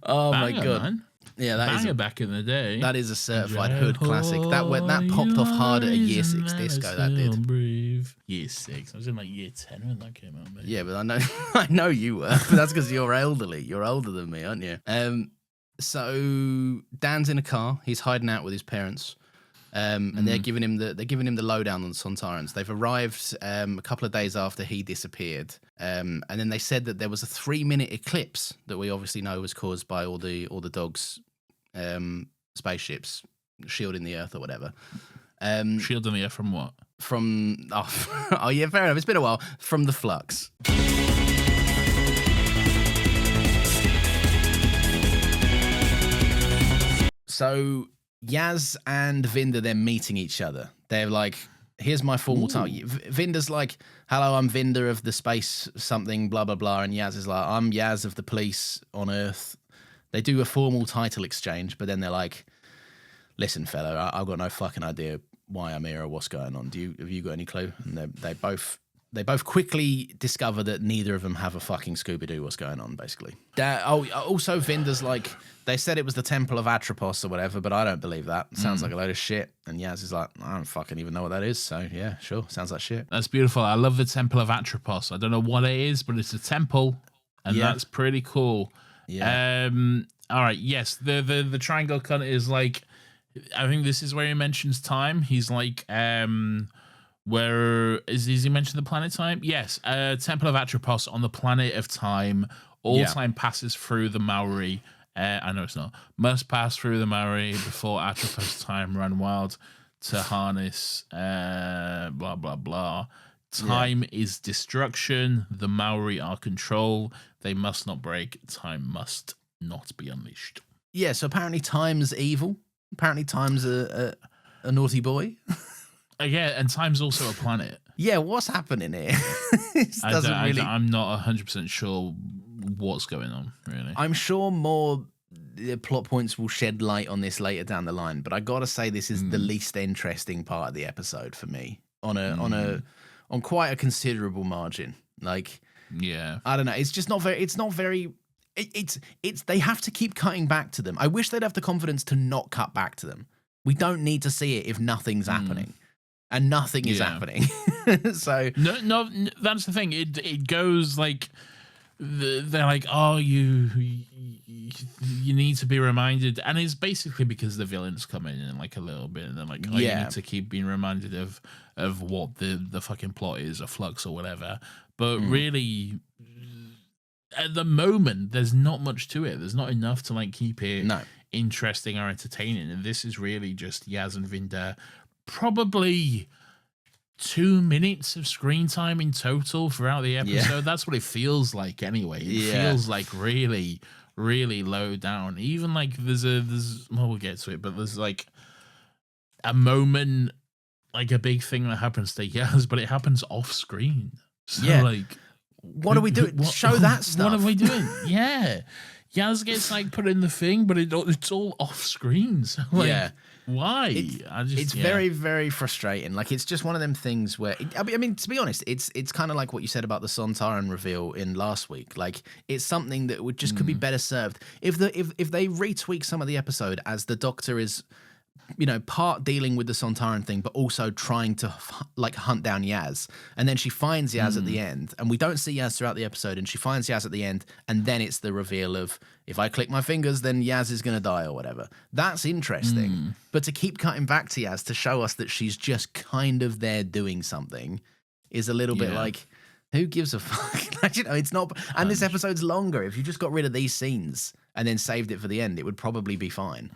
Oh my god.
Man.
Yeah, that is
back in the day.
That is a certified hood classic. That popped off hard at a year 6 disco, that did.
Year 6. I was in like year 10 when that came out, mate.
Yeah, but I know you were. But that's because you're elderly. You're older than me, aren't you? So Dan's in a car. He's hiding out with his parents. And they're giving him the lowdown on the Sontarans. They've arrived a couple of days after he disappeared, and then they said that there was a 3-minute eclipse that we obviously know was caused by all the dogs' spaceships shielding the Earth or whatever.
Shielding the Earth from what?
From oh yeah, fair enough. It's been a while. From the flux. So Yaz and Vinda, they're meeting each other. They're like, here's my formal title. Vinda's like, hello, I'm Vinda of the space something, blah, blah, blah. And Yaz is like, I'm Yaz of the police on Earth. They do a formal title exchange, but then they're like, listen, fella, I've got no fucking idea why I'm here or what's going on. Have you got any clue? And they both quickly discover that neither of them have a fucking Scooby-Doo what's going on, basically. Also, Vinda's like, they said it was the Temple of Atropos or whatever, but I don't believe that. Sounds like a load of shit. And Yaz is like, I don't fucking even know what that is. So, yeah, sure. Sounds like shit.
That's beautiful. I love the Temple of Atropos. I don't know what it is, but it's a temple, and that's pretty cool.
Yeah.
All right. Yes, the triangle cunt is like, I think this is where he mentions time. He's like, where is he mentioned the planet time? Yes, Temple of Atropos on the planet of time. All time passes through the Maori. I know it's not. Must pass through the Maori before Atropos time run wild to harness. Blah blah blah. Time is destruction. The Maori are control. They must not break. Time must not be unleashed.
Yeah. So apparently, time's evil. Apparently, time's a naughty boy.
Yeah, and time's also a planet.
Yeah, what's happening here?
I'm not 100% sure what's going on, really.
I'm sure more plot points will shed light on this later down the line, but I gotta say this is the least interesting part of the episode for me on quite a considerable margin. Like,
yeah,
I don't know. It's just not very. It's they have to keep cutting back to them. I wish they'd have the confidence to not cut back to them. We don't need to see it if nothing's happening. And nothing is happening. So
no, that's the thing. It goes like they're like, oh, you need to be reminded, and it's basically because the villains come in like a little bit, and they're like, oh, you need to keep being reminded of what the fucking plot is, a flux or whatever. But really, at the moment, there's not much to it. There's not enough to like keep it interesting or entertaining, and this is really just Yaz and Vinda. Probably 2 minutes of screen time in total throughout the episode. Yeah. That's what it feels like anyway. It feels like really, really low down. Even like there's well, we'll get to it, but there's like a moment, like a big thing that happens to Yaz, but it happens off screen. So like,
what are we doing? Show that stuff.
What are we doing? Yeah. Yaz gets like put in the thing, but it's all off screen. So like, why?
It's very, very frustrating. Like, it's just one of them things where, I mean, to be honest, it's kind of like what you said about the Sontaran reveal in last week. Like, it's something that would just could be better served if they retweak some of the episode as the Doctor is, you know, part dealing with the Sontaran thing, but also trying to like hunt down Yaz, and then she finds Yaz at the end, and we don't see Yaz throughout the episode, and she finds Yaz at the end, and then it's the reveal of, if I click my fingers, then Yaz is going to die or whatever. That's interesting. But to keep cutting back to Yaz to show us that she's just kind of there doing something is a little bit like, who gives a fuck? Like, you know, it's not. And this episode's longer. If you just got rid of these scenes and then saved it for the end, it would probably be fine.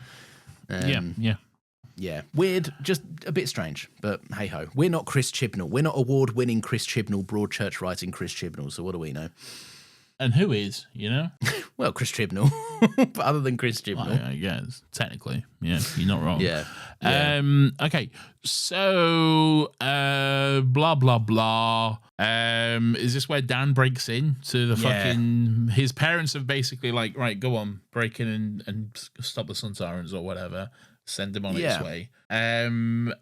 Yeah, weird, just a bit strange, but hey ho. We're not Chris Chibnall. We're not award-winning Chris Chibnall, Broadchurch writing Chris Chibnall, so what do we know?
And who is, you know?
Well, Chris Chibnall, but other than Chris Chibnall.
Well, I guess, technically, yeah, you're not wrong.
Yeah.
Okay, so, blah, blah, blah. Is this where Dan breaks in to the fucking... His parents have basically like, right, go on, break in and stop the Sontarans or whatever. Send him on its way. I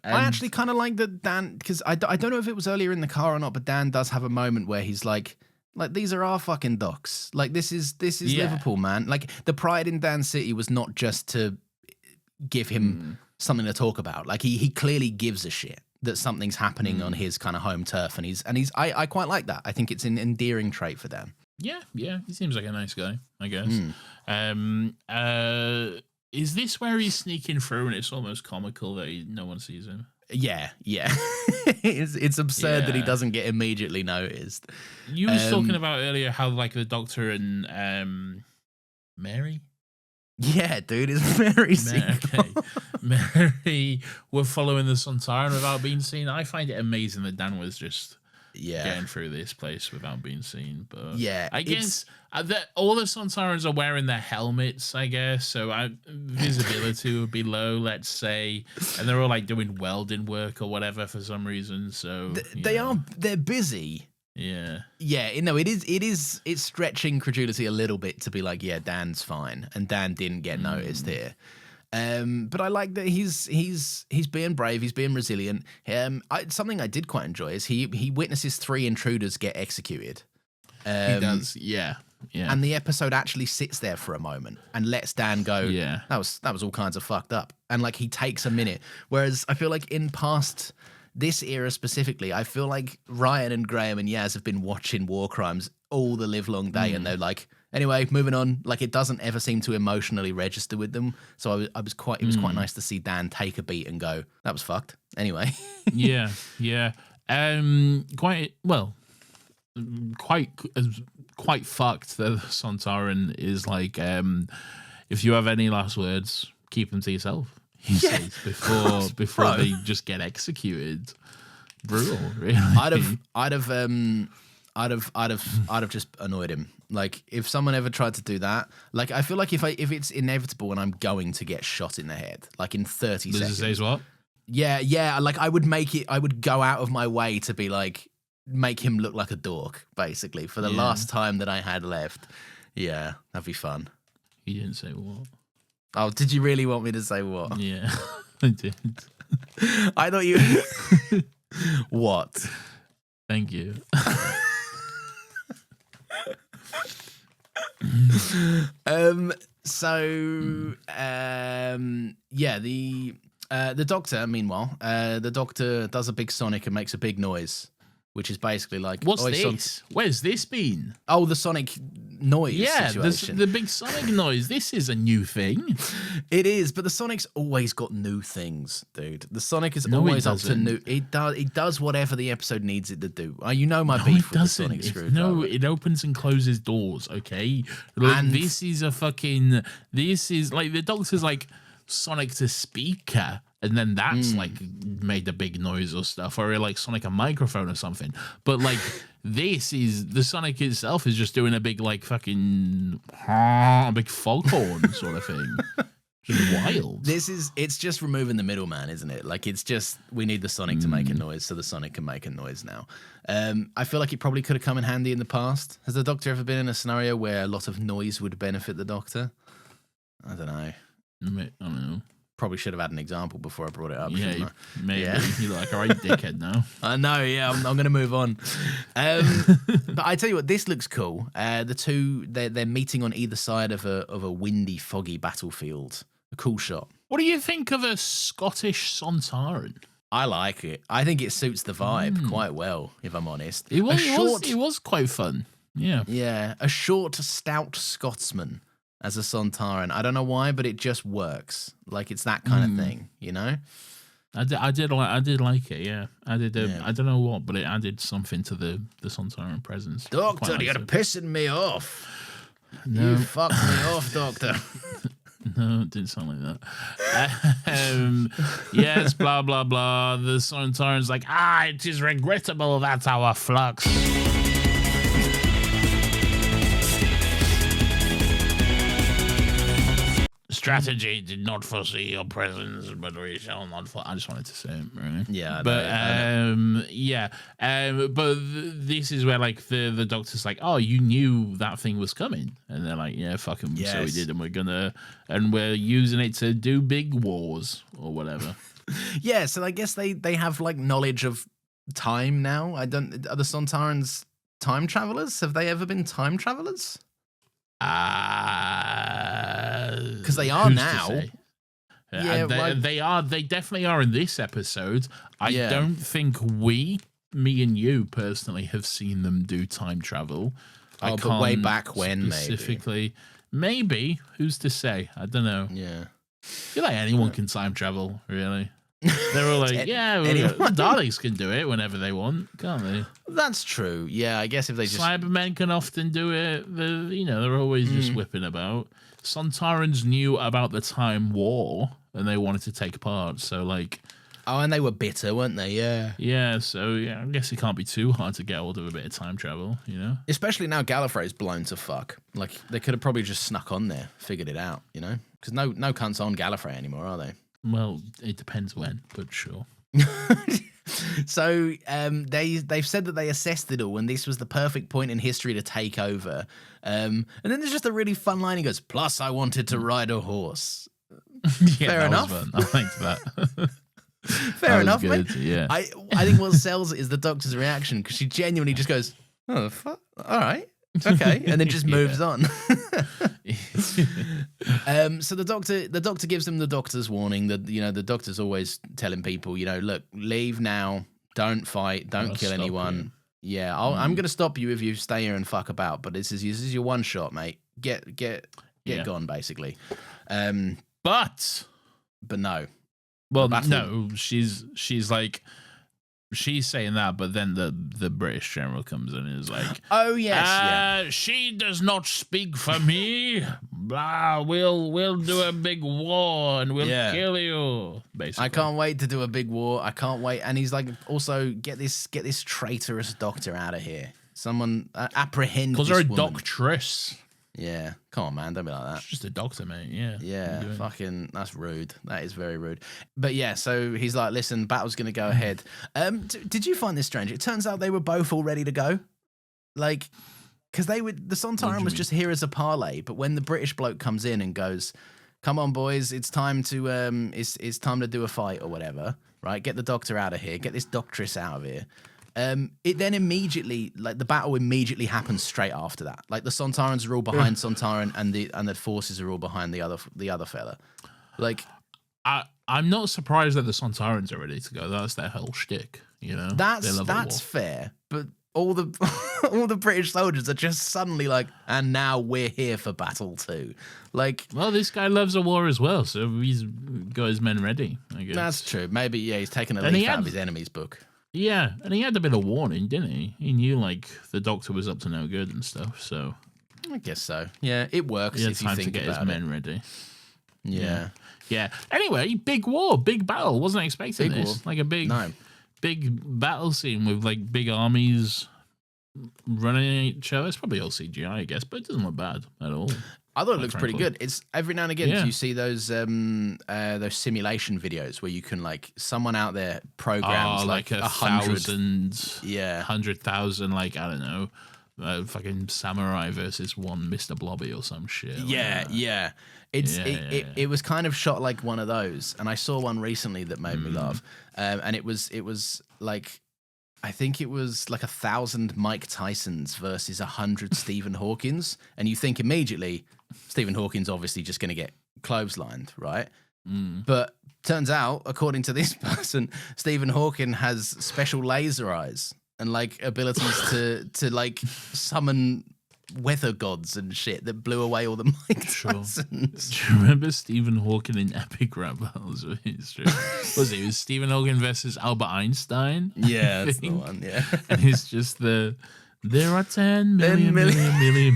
actually kind of like that Dan, because I don't know if it was earlier in the car or not, but Dan does have a moment where he's like, these are our fucking docs. Like, this is Liverpool, man. Like, the pride in Dan City was not just to give him something to talk about. Like, he clearly gives a shit that something's happening on his kind of home turf, and I quite like that. I think it's an endearing trait for Dan.
Yeah, he seems like a nice guy, I guess. Is this where he's sneaking through and it's almost comical that no one sees him?
Yeah. It's absurd that he
Yeah.
doesn't get immediately noticed.
You was talking about earlier how like the Doctor and Mary?
Yeah, dude, it's very
Okay. Mary were following the Sontaran without being seen. I find it amazing that Dan was just getting through this place without being seen. But
Yeah,
I guess that all the Sontarans are wearing their helmets, I guess. So visibility would be low, let's say. And they're all like doing welding work or whatever for some reason. So
they're busy.
Yeah.
Yeah, it's stretching credulity a little bit to be like, yeah, Dan's fine, and Dan didn't get noticed here. But I like that he's being brave, he's being resilient. Something I did quite enjoy is he witnesses 3 intruders get executed.
He does, yeah.
And the episode actually sits there for a moment and lets Dan go,
Yeah.
that was all kinds of fucked up. And like he takes a minute. Whereas I feel like in past this era specifically, I feel like Ryan and Graham and Yaz have been watching war crimes all the live long day, and they're like, anyway, moving on. Like it doesn't ever seem to emotionally register with them. So it was quite nice to see Dan take a beat and go, that was fucked. Anyway.
Yeah. Quite fucked that Sontaran is like, if you have any last words, keep them to yourself. He says before they just get executed. Brutal, really.
I'd have just annoyed him. Like if someone ever tried to do that, like I feel like if it's inevitable and I'm going to get shot in the head, like in 30
Does
seconds.
it say what?
Yeah. Like I would go out of my way to be like, make him look like a dork, basically, for the last time that I had left. Yeah, that'd be fun.
He didn't say what.
Oh, did you really want me to say what?
Yeah, I did.
I thought you... What?
Thank you.
The Doctor, meanwhile, the Doctor does a big sonic and makes a big noise, which is basically like...
What's this? Where's this been?
Oh, the sonic noise situation.
The big sonic noise. This is a new thing.
It is, but the Sonic's always got new things, dude. The Sonic is
No,
always
it
up to
doesn't.
new... It does whatever the episode needs it to do. You know my beef with the Sonic screwdriver.
No, it opens and closes doors, okay? Like,
And-
this is like, the Doctor's like Sonic to speaker, and then that's like made a big noise or stuff, or like Sonic a microphone or something. But like this is the Sonic itself is just doing a big like fucking a big foghorn sort of thing. Just wild.
It's just removing the middleman, isn't it? Like it's just we need the Sonic to make a noise, so the Sonic can make a noise now. I feel like it probably could have come in handy in the past. Has the Doctor ever been in a scenario where a lot of noise would benefit the Doctor? I don't know.
I don't know.
Probably should have had an example before I brought it up.
Yeah,
shouldn't I?
maybe.
Yeah.
You're like, all right, dickhead now.
I know, yeah, I'm going to move on. But I tell you what, this looks cool. The two, they're meeting on either side of a windy, foggy battlefield. A cool shot.
What do you think of a Scottish Sontaran?
I like it. I think it suits the vibe quite well, if I'm honest.
It was quite fun. Yeah.
Yeah, a short, stout Scotsman as a Sontaran. I don't know why, but it just works. Like it's that kind of thing, you know?
I did like it, yeah. I did.
Yeah.
I don't know what, but it added something to the Sontaran presence.
Doctor,
Quite
you're
liked
pissing me off.
No.
You fucked me off, Doctor.
it. No, it didn't sound like that. Yes, blah blah blah. The Sontaran's like, it is regrettable that our flux. Strategy did not foresee your presence, but we shall not. I just wanted to say it, really.
Yeah,
But this is where like the Doctor's like, oh, you knew that thing was coming, and they're like, yeah, fuck him. So we
Yes.
did, and we're using it to do big wars or whatever.
Yeah, so I guess they have like knowledge of time now. Are the Sontarans time travelers? Have they ever been time travelers? Because they are
who's to
now.
say?
Yeah,
they are. They definitely are in this episode. I
Yeah.
don't think me and you personally have seen them do time travel. I
Oh, but way
can't
back when, maybe.
specifically. Maybe. Who's to say? I don't know.
Yeah.
feel like anyone can time travel, really. They're all like, yeah,
anyone.
the Daleks can do it whenever they want, can't they?
That's true. Yeah, I guess if they just
Cybermen can often do it. They're always just whipping about. Sontarans knew about the Time War and they wanted to take part. So, like,
oh, and they were bitter, weren't they? Yeah.
yeah. So, yeah, I guess it can't be too hard to get hold of a bit of time travel, you know?
Especially now Gallifrey's blown to fuck. Like they could have probably just snuck on there, figured it out, you know? Because no cunts on Gallifrey anymore, are they?
Well, it depends when, but sure.
So they've said that they assessed it all, and this was the perfect point in history to take over. And then there's just a really fun line. He goes, "Plus, I wanted to ride a horse."
Yeah,
Fair
that
enough.
was fun. I liked that.
Fair
was
enough,
good,
mate.
yeah.
I think what sells it is the Doctor's reaction, because she genuinely just goes, "Oh, the fuck? All right, okay," and then just moves on. So the doctor gives them the doctor's warning that, you know, the doctor's always telling people, you know, look, leave now, don't fight, don't
I'll
kill
stop
anyone. Yeah, I'm gonna stop you if you stay here and fuck about, but this is your one shot, mate. Get
Yeah.
gone, basically.
But
No.
well,
battle-
no, she's like she's saying that, but then the British general comes in and is like,
Oh yes, yeah.
she does not speak for me. We'll do a big war and we'll
Yeah.
kill you. Basically,
I can't wait to do a big war. I can't wait. And he's like, also get this traitorous doctor out of here. Someone apprehend
because
this
they're a
woman.
doctress.
Yeah, come on, man, don't be like that.
She's just a doctor, mate. Yeah,
Yeah,
What are you doing?
fucking, that's rude. That is very rude. But yeah, so he's like, listen, battle's going to go ahead. Did you find this strange? It turns out they were both all ready to go. Like, because the Sontaran was just here as a parlay, but when the British bloke comes in and goes, come on, boys, it's time to it's time to do a fight or whatever, right? Get the doctor out of here. Get this doctress out of here. It then immediately, like, the battle immediately happens straight after that. Like, the Sontarans are all behind Sontaran, and the forces are all behind the other fella. Like,
I'm not surprised that the Sontarans are ready to go. That's their whole shtick, you know. They love a war.
that's fair, but all the all the British soldiers are just suddenly like, and now we're here for battle too. Like,
Well, this guy loves a war as well, so he's got his men ready, I guess.
that's true. Maybe, yeah, he's taken a
And he
leaf out
had-
of his enemy's book.
Yeah, and he had a bit of warning, didn't he? He knew, like, the doctor was up to no good and stuff, so
I guess so. Yeah, it works
he had
if you
time to
think
get his
about it.
men ready.
Yeah.
Yeah. Anyway, big war, big battle. Wasn't expecting
Big
this.
war.
Like a big,
No.
big battle scene with, like, big armies running at each other. It's probably all CGI, I guess, but it doesn't look bad at all.
I thought it
Quite
looks pretty
frankly.
good. It's every now and again
Yeah.
you see those simulation videos where you can, like, someone out there programs
like a
100.
1,000,
Yeah.
100,000, like, I don't know, fucking samurai versus one Mr. Blobby or some shit. like
Yeah,
that.
yeah. It was kind of shot like one of those, and I saw one recently that made me laugh. And it was like, I think it was like 1,000 Mike Tysons versus 100 Stephen Hawkins, and you think immediately Stephen Hawkins obviously just going to get clotheslined, right? But turns out, according to this person, Stephen Hawking has special laser eyes and, like, abilities to like summon weather gods and shit that blew away all the Mike Tysons.
Do you remember Stephen Hawking in epic rap battles of history? Was it was Stephen Hawking versus Albert Einstein?
Yeah,
I
that's the
think.
one. Yeah.
And it's just there are 10
10
million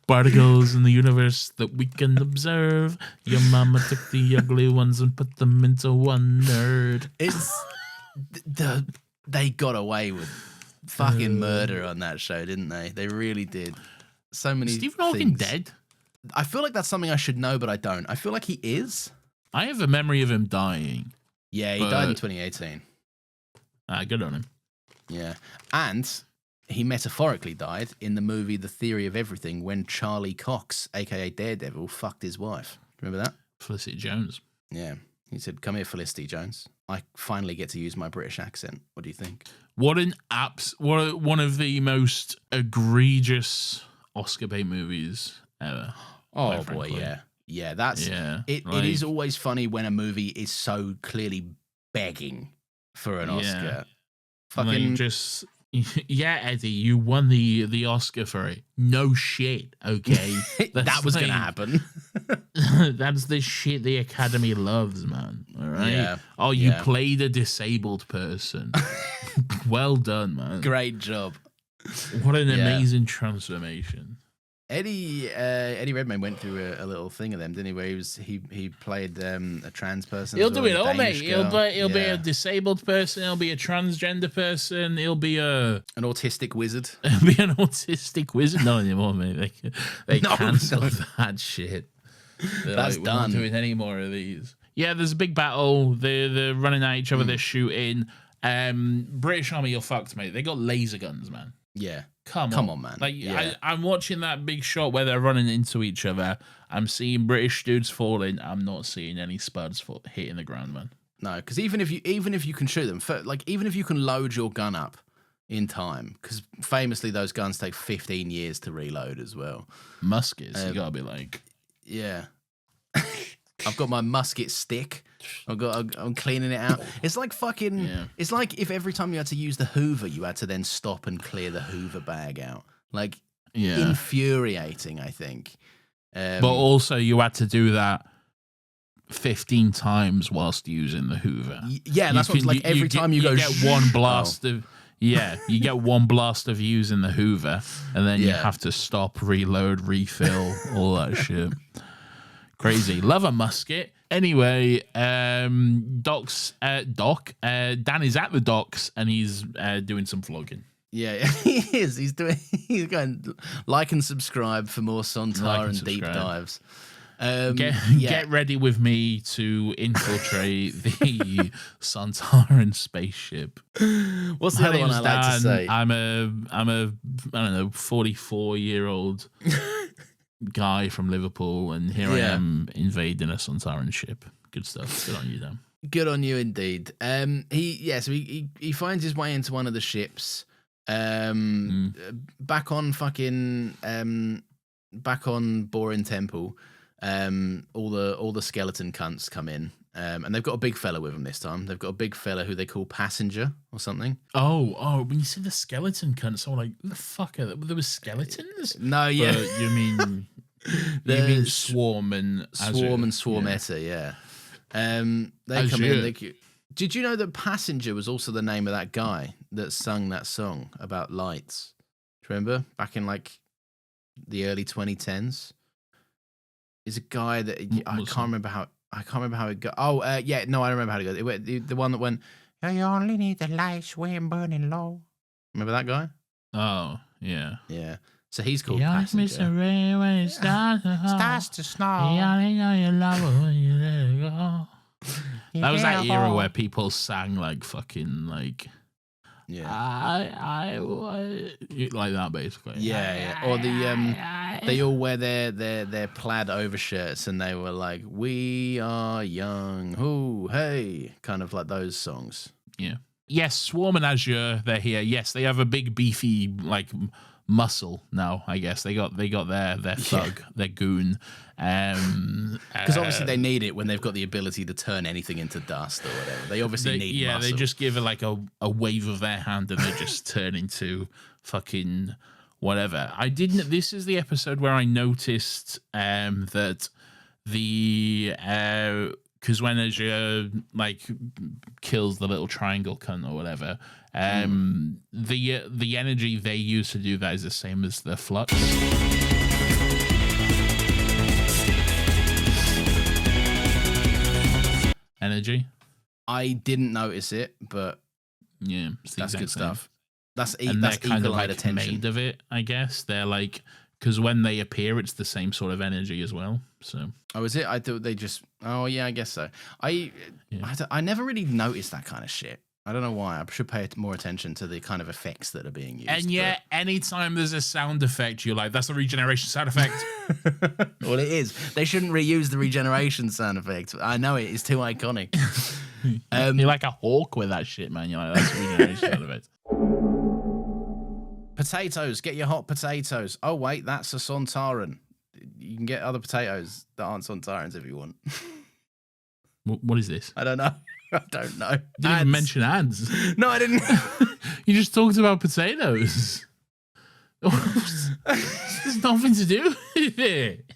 particles in the universe that we can observe. Your mama took the ugly ones and put them into one nerd.
It's they got away with fucking murder on that show, didn't they? They really did. So many.
Stephen Hawking
things.
dead?
I feel like that's something I should know, but I don't. I feel like he is.
I have a memory of him dying.
Yeah, he died in
But-
2018.
Good on him.
Yeah, and he metaphorically died in the movie The Theory of Everything when Charlie Cox, aka Daredevil, fucked his wife. Remember that?
Felicity Jones.
Yeah. He said, "Come here, Felicity Jones. I finally get to use my British accent. What do you think?"
What one of the most egregious Oscar bait movies ever.
Oh
quite
boy,
frankly.
yeah. Yeah, that's
Yeah,
it
like-
is always funny when a movie is so clearly begging for an
Yeah.
Oscar.
Like
Fucking
just Yeah, Eddie, you won the Oscar for it. No shit, okay?
That was going to
like-
happen.
That's the shit the Academy loves, man. All right.
Yeah,
Oh, you
yeah.
played a disabled person. Well done, man.
Great job.
What an
Yeah.
amazing transformation.
Eddie Redmayne went through a little thing of them, didn't he? Where he played a trans person.
He'll
as
do
well,
it
a
all, mate.
Danish
He'll
girl.
be
Yeah.
a disabled person. He'll be a transgender person. He'll be
An autistic wizard.
an autistic wizard. Not anymore, mate. They
No,
cancelled that shit. They're
That's
We're not
done.
doing any more of these. Yeah, there's a big battle. They're running at each other. They're shooting. British Army, you're fucked, mate. They got laser guns, man.
Yeah.
Come on,
man.
Like
Yeah.
I'm watching that big shot where they're running into each other. I'm seeing British dudes falling. I'm not seeing any spuds hitting the ground, man.
No, because even if you can shoot them, even if you can load your gun up in time, because famously those guns take 15 years to reload as well.
Muskets, you gotta be like,
Yeah. I've got my musket stick. I'm cleaning it out. It's like fucking.
Yeah.
It's like if every time you had to use the Hoover, you had to then stop and clear the Hoover bag out. Like infuriating, I think.
But also you had to do that 15 times whilst using the Hoover.
Yeah, that's what's like every time you go.
get one blast of. Yeah, you get one blast of using the Hoover, and then you
Yeah.
have to stop, reload, refill, all that shit. Crazy. Love a musket. Anyway, Dan is at the docks and he's doing some vlogging.
Yeah, he is. He's going like and subscribe for more Sontaran deep dives.
Get ready with me to infiltrate the Sontaran spaceship.
What's the
My
other one I
name's
like to
Dan.
say?
I'm a I don't know 44-year-old guy from Liverpool, and here I am invading a Sontaran ship. Good stuff. Good on you, Dan.
Good on you indeed. So he finds his way into one of the ships. Back on Boring Temple. All the skeleton cunts come in. And they've got a big fella with them this time. They've got a big fella who they call Passenger or something.
Oh, when you said the skeleton cunts, I'm like, who the fuck are there was skeletons?
No, yeah.
But you mean Swarm and
Swarmetta, yeah. They come in. Did you know that Passenger was also the name of that guy that sung that song about lights? Do you remember? Back in like the early 2010s. Is a guy that I can't remember how it go. Oh, yeah, no, I remember how to go. The one that went, "You only need the lights when burning low." Remember that guy?
Oh, yeah.
Yeah. So he's called Passenger.
Rain when it starts
to snow.
That was that era where people sang like fucking like
Yeah.
I like that basically.
Yeah. Or they all wear their plaid overshirts and they were like, "We are young, hoo, hey," kind of like those songs.
Yeah. Yes, Swarm and Azure, they're here. Yes, they have a big beefy like muscle now, I guess. They got their thug, their goon.
Because obviously they need it when they've got the ability to turn anything into dust or whatever. They obviously need muscle.
They just give it like a wave of their hand and they just turn into fucking whatever. This is the episode where I noticed that the because when Azure like kills the little triangle cunt or whatever, the energy they use to do that is the same as the flux. Energy.
I didn't notice it, but
yeah, it's the
that's
exact
good
same.
stuff. That's
And they're kind of
eagle-eyed
like
attention.
made of it, I guess. They're like, because when they appear, it's the same sort of energy as well. So
Oh, is it? I thought they just. Oh, yeah, I guess so. I never really noticed that kind of shit. I don't know why. I should pay more attention to the kind of effects that are being used.
and yet, anytime there's a sound effect, you're like, that's the regeneration sound effect.
Well, it is. They shouldn't reuse the regeneration sound effect. I know it is too iconic.
You're like a hawk with that shit, man. You're like, that's the regeneration sound effect.
Potatoes. Get your hot potatoes. Oh, wait, that's a Sontaran. You can get other potatoes that aren't Sontarans if you want.
What is this?
I don't know. I don't know.
You didn't even mention ads.
No, I didn't.
You just talked about potatoes. There's nothing to do with it.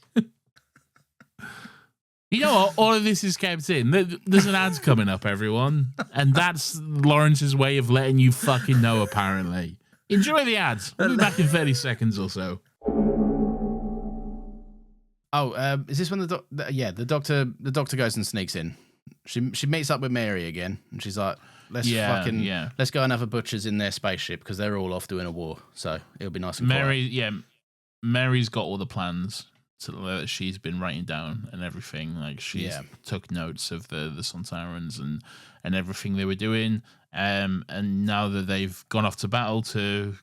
You know what? All of this is kept in. There's an ad coming up, everyone. And that's Lawrence's way of letting you fucking know, apparently. Enjoy the ads. We'll be back in 30 seconds or so.
Oh, is this when the doctor goes and sneaks in? She meets up with Mary again, and she's like, let's go and have a butcher's in their spaceship because they're all off doing a war. So it'll be nice and quiet.
Mary's got all the plans that she's been writing down and everything. Like she's took notes of the Sontarans and everything they were doing. And now that they've gone off to battle to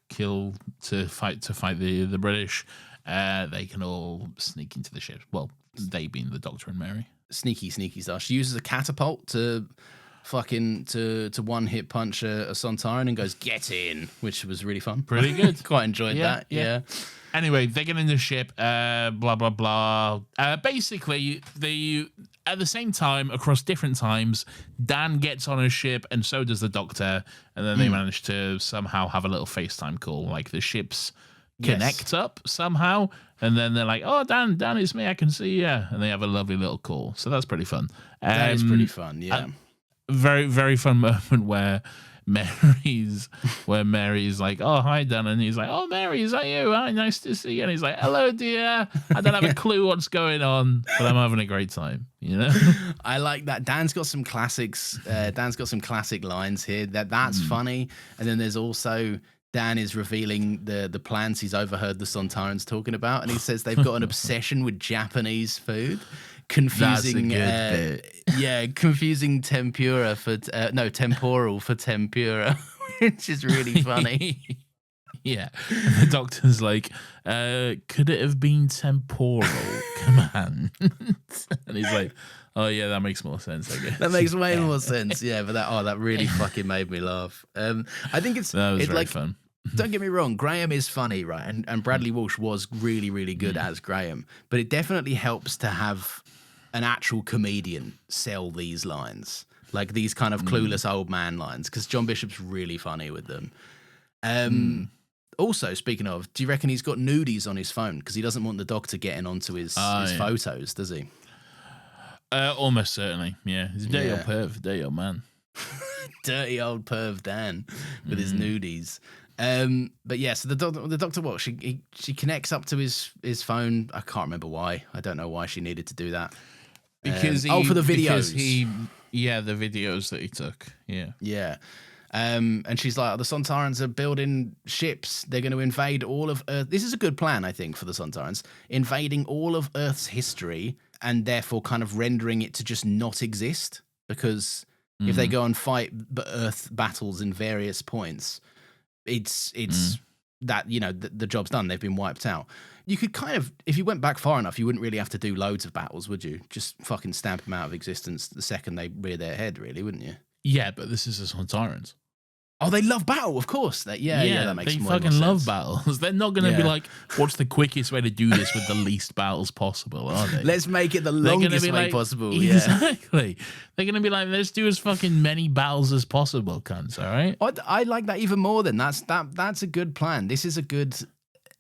fight the British, they can all sneak into the ship. Well, they being the Doctor and Mary.
Sneaky style. She uses a catapult to one hit punch a Sontaran and goes, "Get in," which was really fun.
Pretty good.
Quite enjoyed that. Yeah.
Anyway, they get in the ship, blah, blah, blah. Basically, they at the same time, across different times, Dan gets on a ship and so does the Doctor. And then they manage to somehow have a little FaceTime call. Like the ships connect up somehow. And then they're like, oh, Dan, it's me. I can see you. And they have a lovely little call. So that's pretty fun.
That is pretty fun, yeah.
Very, very fun moment where Mary's like, oh, hi, Dan. And he's like, oh, Mary, is that you? Hi, nice to see you. And he's like, hello, dear. I don't have a clue what's going on, but I'm having a great time, you know?
I like that. Dan's got some classics. Dan's got some classic lines here. That's funny. And then there's also Dan is revealing the plans he's overheard the Sontarans talking about. And he says they've got an obsession with Japanese food. Confusing, confusing temporal for tempura, which is really funny.
Yeah, and the Doctor's like, could it have been temporal? Come on. And he's like, oh yeah, that makes more sense, I guess.
That makes way more sense. Yeah, but that really fucking made me laugh. I think that was very fun. Don't get me wrong, Graham is funny, right? And Bradley Walsh was really, really good as Graham. But it definitely helps to have an actual comedian sell these lines, like these kind of clueless old man lines, because John Bishop's really funny with them. Also, speaking of, do you reckon he's got nudies on his phone because he doesn't want the Doctor getting onto his photos, does he?
Almost certainly, yeah. He's a dirty old perv, dirty old man.
Dirty old perv Dan with his nudies. But yeah, so the Doctor what? She connects up to his phone. I can't remember why. I don't know why she needed to do that.
Because
for the videos.
The videos that he took. Yeah.
Yeah. And she's like, the Sontarans are building ships. They're going to invade all of Earth. This is a good plan, I think, for the Sontarans. Invading all of Earth's history and therefore kind of rendering it to just not exist. Because if they go and fight Earth battles in various points, it's that, you know, the job's done. They've been wiped out. You could kind of, if you went back far enough, you wouldn't really have to do loads of battles, would you? Just fucking stamp them out of existence the second they rear their head, really, wouldn't you?
Yeah, but this is the Sontarans.
Oh, they love battle, of course. That makes more
fucking
sense.
Love battles. They're not going to be like, what's the quickest way to do this with the least battles possible, are they?
Let's make it the longest way possible.
Exactly. They're going to be like, let's do as fucking many battles as possible, cunts, all right?
I like that even more then. That's a good plan. This is a good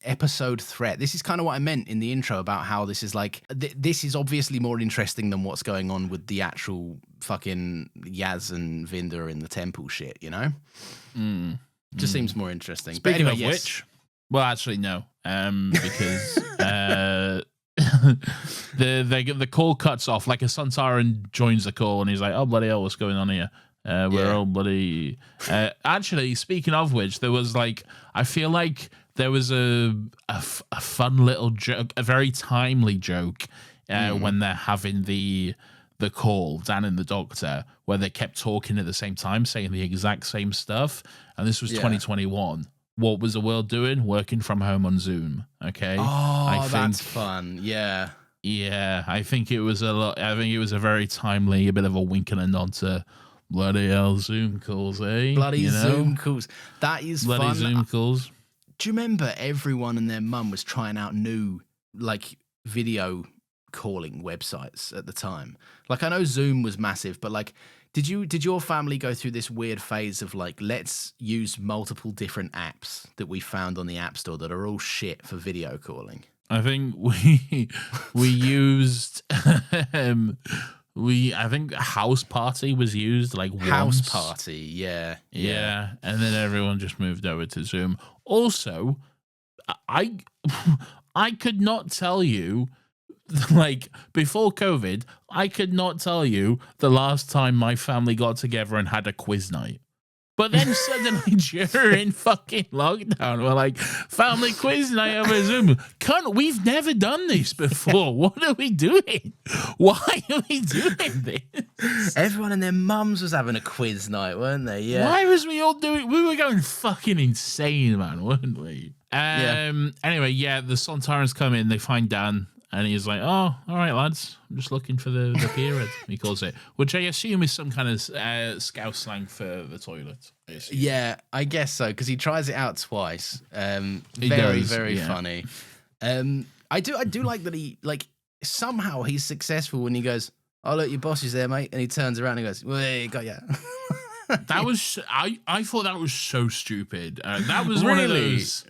episode threat. This is kind of what I meant in the intro about how this is like, this is obviously more interesting than what's going on with the actual fucking Yaz and Vinda in the temple shit, you know? Just seems more interesting.
Speaking of which, well, actually, no, because the call cuts off. Like a Sontaran joins the call and he's like, oh, bloody hell, what's going on here? We're all bloody... actually, speaking of which, there was like, I feel like there was a fun little joke, a very timely joke when they're having the call, Dan and the Doctor, where they kept talking at the same time, saying the exact same stuff. And this was 2021. What was the world doing? Working from home on Zoom. Okay.
Oh, that's fun. Yeah.
Yeah. I think it was a very timely, a bit of a wink and a nod to bloody hell Zoom calls, eh?
Bloody Zoom calls. That is
bloody
fun.
Zoom calls.
Do you remember everyone and their mum was trying out new like video calling websites at the time. Like I know Zoom was massive, but like did your family go through this weird phase of like, let's use multiple different apps that we found on the App Store that are all shit for video calling?
I think we used I think House Party was used like
House
once.
Party, yeah.
And then everyone just moved over to Zoom. Also, I could not tell you, like before COVID, I could not tell you the last time my family got together and had a quiz night. But then suddenly during fucking lockdown, we're like, family quiz night over Zoom. We've never done this before. What are we doing? Why are we doing this?
Everyone and their mums was having a quiz night, weren't they? Yeah.
Why was we all doing? We were going fucking insane, man, weren't we? Anyway, yeah, the Sontarans come in, they find Dan, and he's like, "Oh, all right, lads, I'm just looking for the period," he calls it, which I assume is some kind of scouse slang for the toilet.
Yeah, I guess so, because he tries it out twice.
He
Very,
does,
very
yeah.
funny. I do like that he, like, somehow he's successful when he goes, "Oh, look, your boss is there, mate," and he turns around and goes, "Well, got ya."
That was, I thought that was so stupid. That was one of
Really?
those,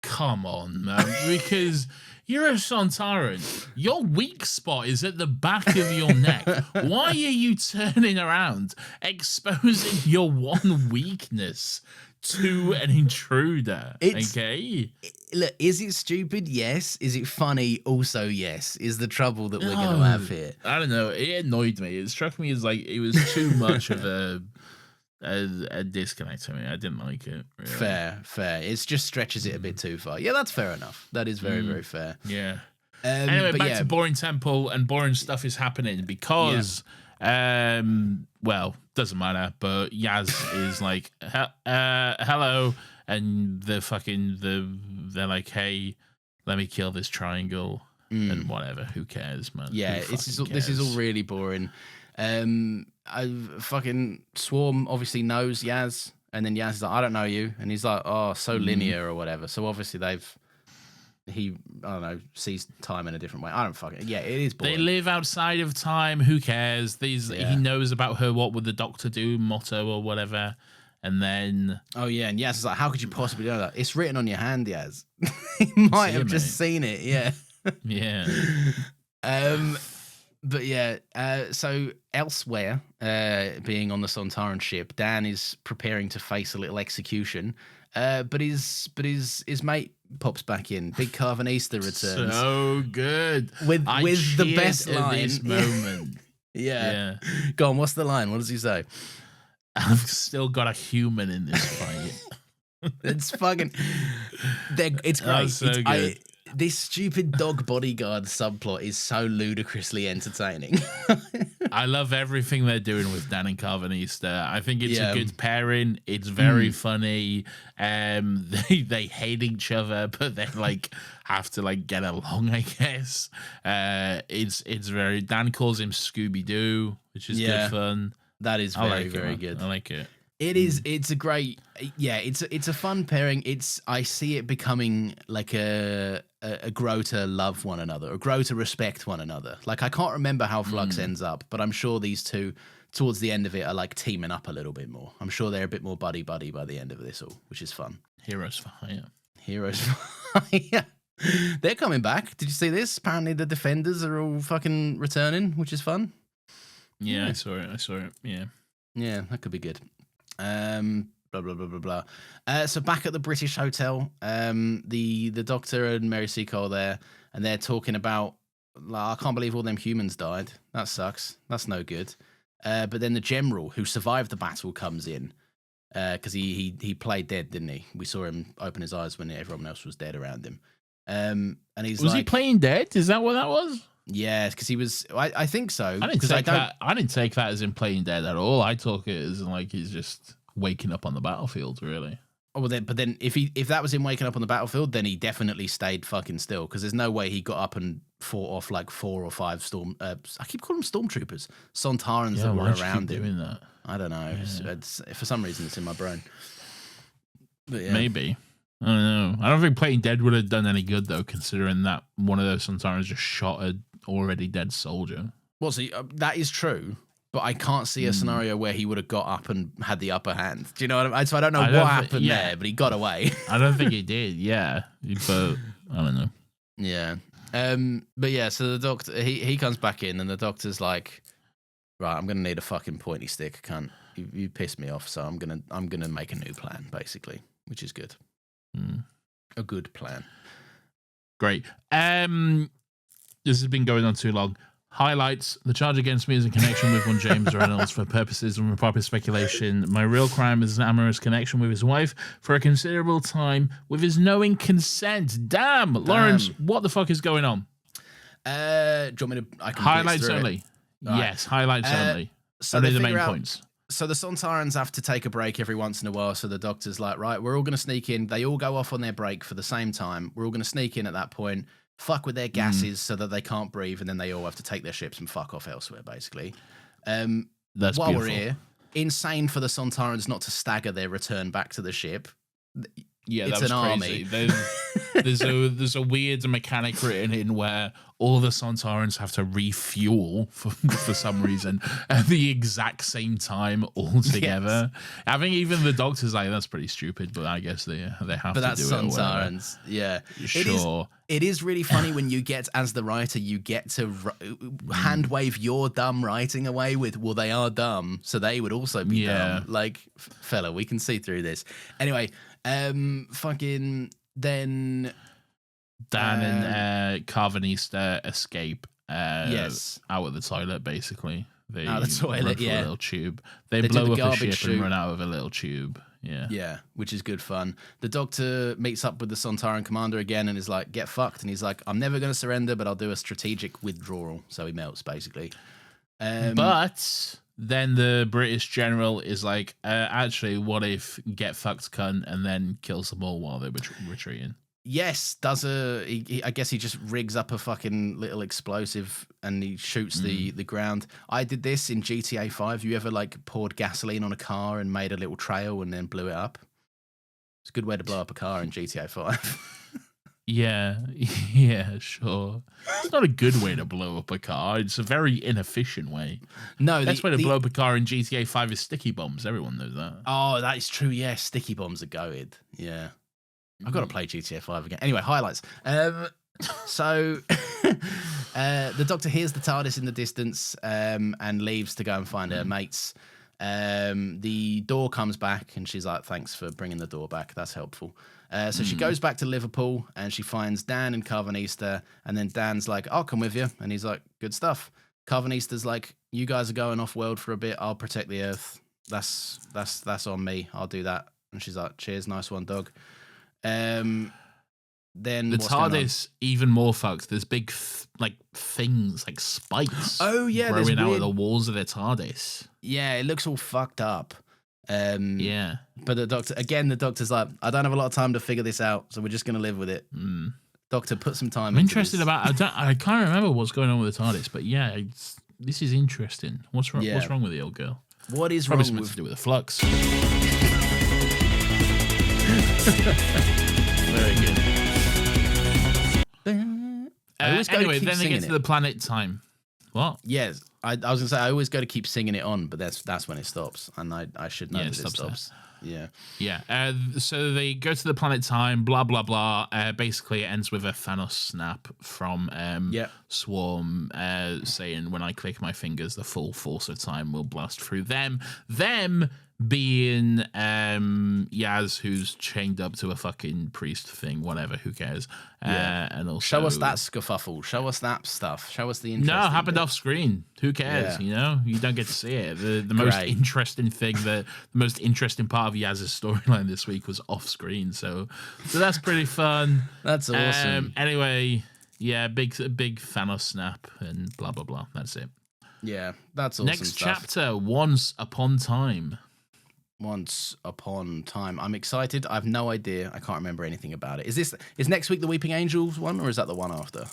come on, man, because you're a Sontaran. Your weak spot is at the back of your neck. Why are you turning around, exposing your one weakness to an intruder? Okay?
Look, is it stupid? Yes. Is it funny? Also, yes. Is the trouble that we're going to have here.
I don't know. It annoyed me. It struck me as like it was too much of a disconnect to me. I didn't like it. Really.
Fair. It just stretches it a bit too far. Yeah, that's fair enough. That is very, very fair.
Yeah. Anyway,
but
back
yeah,
to Boring Temple, and boring stuff is happening because, well, doesn't matter. But Yaz is like, hello, and they're like, hey, let me kill this triangle, and whatever. Who cares, man?
Yeah,
Who
this
fucking
is all
cares?
really boring. Fucking Swarm obviously knows Yaz, and then Yaz is like, I don't know you, and he's like, oh, so linear or whatever. So obviously I don't know, sees time in a different way. I don't fucking, yeah, it is boring.
They live outside of time. Who cares? He knows about her. What would the Doctor do? Motto or whatever. And then,
oh yeah, and Yaz is like, how could you possibly know that? It's written on your hand, Yaz. He might have just seen it. Yeah.
yeah.
But yeah, so elsewhere, being on the Sontaran ship, Dan is preparing to face a little execution. But his mate pops back in. Big Carvanista returns.
So good.
With the
cheered
best
at
line.
this moment.
Yeah. Go on, what's the line? What does he say?
I've still got a human in this fight.
It's fucking. It's great.
That's so good.
This stupid dog bodyguard subplot is so ludicrously entertaining.
I love everything they're doing with Dan and Carvanista. I think it's a good pairing. It's very funny. They hate each other, but they like have to like get along, I guess. It's very. Dan calls him Scooby Doo, which is good fun.
That is very good.
I like it.
It is. It's a great. Yeah, it's a fun pairing. I see it becoming like a grow to love one another, or grow to respect one another. Like I can't remember how Flux ends up, but I'm sure these two towards the end of it are like teaming up a little bit more. I'm sure they're a bit more buddy by the end of this all, which is fun.
Heroes for hire.
Heroes for hire. They're coming back. Did you see this? Apparently the Defenders are all fucking returning, which is fun.
Yeah, I saw it. Yeah.
Yeah, that could be good. Blah blah blah blah blah. So back at the British Hotel, the Doctor and Mary Seacole are there, and they're talking about, I can't believe all them humans died. That sucks. That's no good. But then the General, who survived the battle, comes in because he played dead, didn't he? We saw him open his eyes when everyone else was dead around him. And he's
was he playing dead? Is that what that was?
Yeah, because he was. I think so.
I didn't take that as in playing dead at all. I took it as like he's just waking up on the battlefield, really.
Oh, well, but then if that was him waking up on the battlefield, then he definitely stayed fucking still, because there's no way he got up and fought off like 4 or 5 I keep calling them stormtroopers, Sontarans that were around him.
Doing that?
I don't know. It's for some reason it's in my brain. But yeah.
Maybe. I don't know. I don't think playing dead would have done any good, though, considering that one of those Sontarans just shot an already dead soldier.
Well, see, that is true, but I can't see a scenario where he would have got up and had the upper hand. Do you know what I mean? So I don't know what happened there, but he got away.
I don't think he did, yeah. But I don't know.
Yeah. But yeah, so the doctor, he comes back in and the doctor's like, right, I'm going to need a fucking pointy stick, cunt. You pissed me off, so I'm gonna make a new plan, basically, which is good. A good plan.
Great. This has been going on too long. Highlights: the charge against me is in connection with one James Reynolds for purposes of improper speculation. My real crime is an amorous connection with his wife for a considerable time with his knowing consent. Damn, Lawrence, what the fuck is going on?
Do you want me to? I can
highlights only. Right. Yes, highlights only.
So
only the main points.
So the Sontarans have to take a break every once in a while. So the doctor's like, right, we're all going to sneak in. They all go off on their break for the same time. We're all going to sneak in at that point, fuck with their gases so that they can't breathe, and then they all have to take their ships and fuck off elsewhere, basically.
That's
while
beautiful.
We're here, insane for the Sontarans not to stagger their return back to the ship.
Yeah,
it's
that was
an
crazy.
army.
There's a weird mechanic written in where all the Sontarans have to refuel for some reason at the exact same time all together. Yes. I think even the doctor's like, that's pretty stupid, but I guess they have to do it.
But that's Sontarans, yeah.
Sure.
It is really funny when you get, as the writer, you get to hand wave your dumb writing away with, well, they are dumb, so they would also be dumb. Like, fella, we can see through this. Anyway, fucking then
Dan and Carvanista escape
yes,
out of the toilet, basically. They
out of the toilet,
a little tube. They blow up a ship and run out of a little tube.
Yeah, which is good fun. The doctor meets up with the Sontaran commander again and is like, get fucked. And he's like, I'm never going to surrender, but I'll do a strategic withdrawal. So he melts, basically.
But then the British general is like, actually, what if get fucked cunt, and then kills them all while they're retreating?
Yes, I guess he just rigs up a fucking little explosive and he shoots the ground. I did this in GTA 5. You ever like poured gasoline on a car and made a little trail and then blew it up? It's a good way to blow up a car in GTA 5.
Yeah, sure. It's not a good way to blow up a car. It's a very inefficient way.
No,
the best way to blow up a car in GTA 5 is sticky bombs. Everyone knows that.
Oh, that is true. Yeah, sticky bombs are goated. Yeah. I've got to play GTA 5 again. Anyway, highlights. So the doctor hears the TARDIS in the distance and leaves to go and find her mates. The door comes back and she's like, thanks for bringing the door back. That's helpful. So she goes back to Liverpool and she finds Dan and Carvanista. And then Dan's like, I'll come with you. And he's like, good stuff. Carvanista's like, you guys are going off world for a bit. I'll protect the Earth. That's on me. I'll do that. And she's like, cheers. Nice one, dog. Then
the TARDIS even more fucked. There's big things like spikes.
Oh yeah,
growing out of the walls of the TARDIS.
Yeah, it looks all fucked up.
Yeah,
but the doctor's like, I don't have a lot of time to figure this out, so we're just gonna live with it. Doctor, put some time.
I'm interested about. I can't remember what's going on with the TARDIS, but yeah, this is interesting. What's wrong? Yeah. What's wrong with the old girl?
What is
probably
wrong
something to do with the flux? Very good. Anyway, then they get to the planet time. What?
Yes, I was gonna say I always go to keep singing it on, but that's when it stops, and I should know that it stops. Yeah.
So they go to the planet time. Blah blah blah. Basically, it ends with a Thanos snap from Swarm, saying, "When I click my fingers, the full force of time will blast through them." Them being Yaz, who's chained up to a fucking priest thing, whatever, who cares? And also
show us that scuffle, show us that stuff, show us the interesting.
No, happened off screen. Who cares? You know, you don't get to see it. The most interesting thing, the most interesting part of Yaz's storyline this week was off screen. So that's pretty fun.
That's awesome.
Anyway, yeah, big Thanos snap and blah blah blah. That's it.
Yeah, that's awesome.
Next chapter, Once Upon Time.
Once Upon Time. I'm excited. I have no idea. I can't remember anything about it. Is next week the Weeping Angels one, or is that the one after?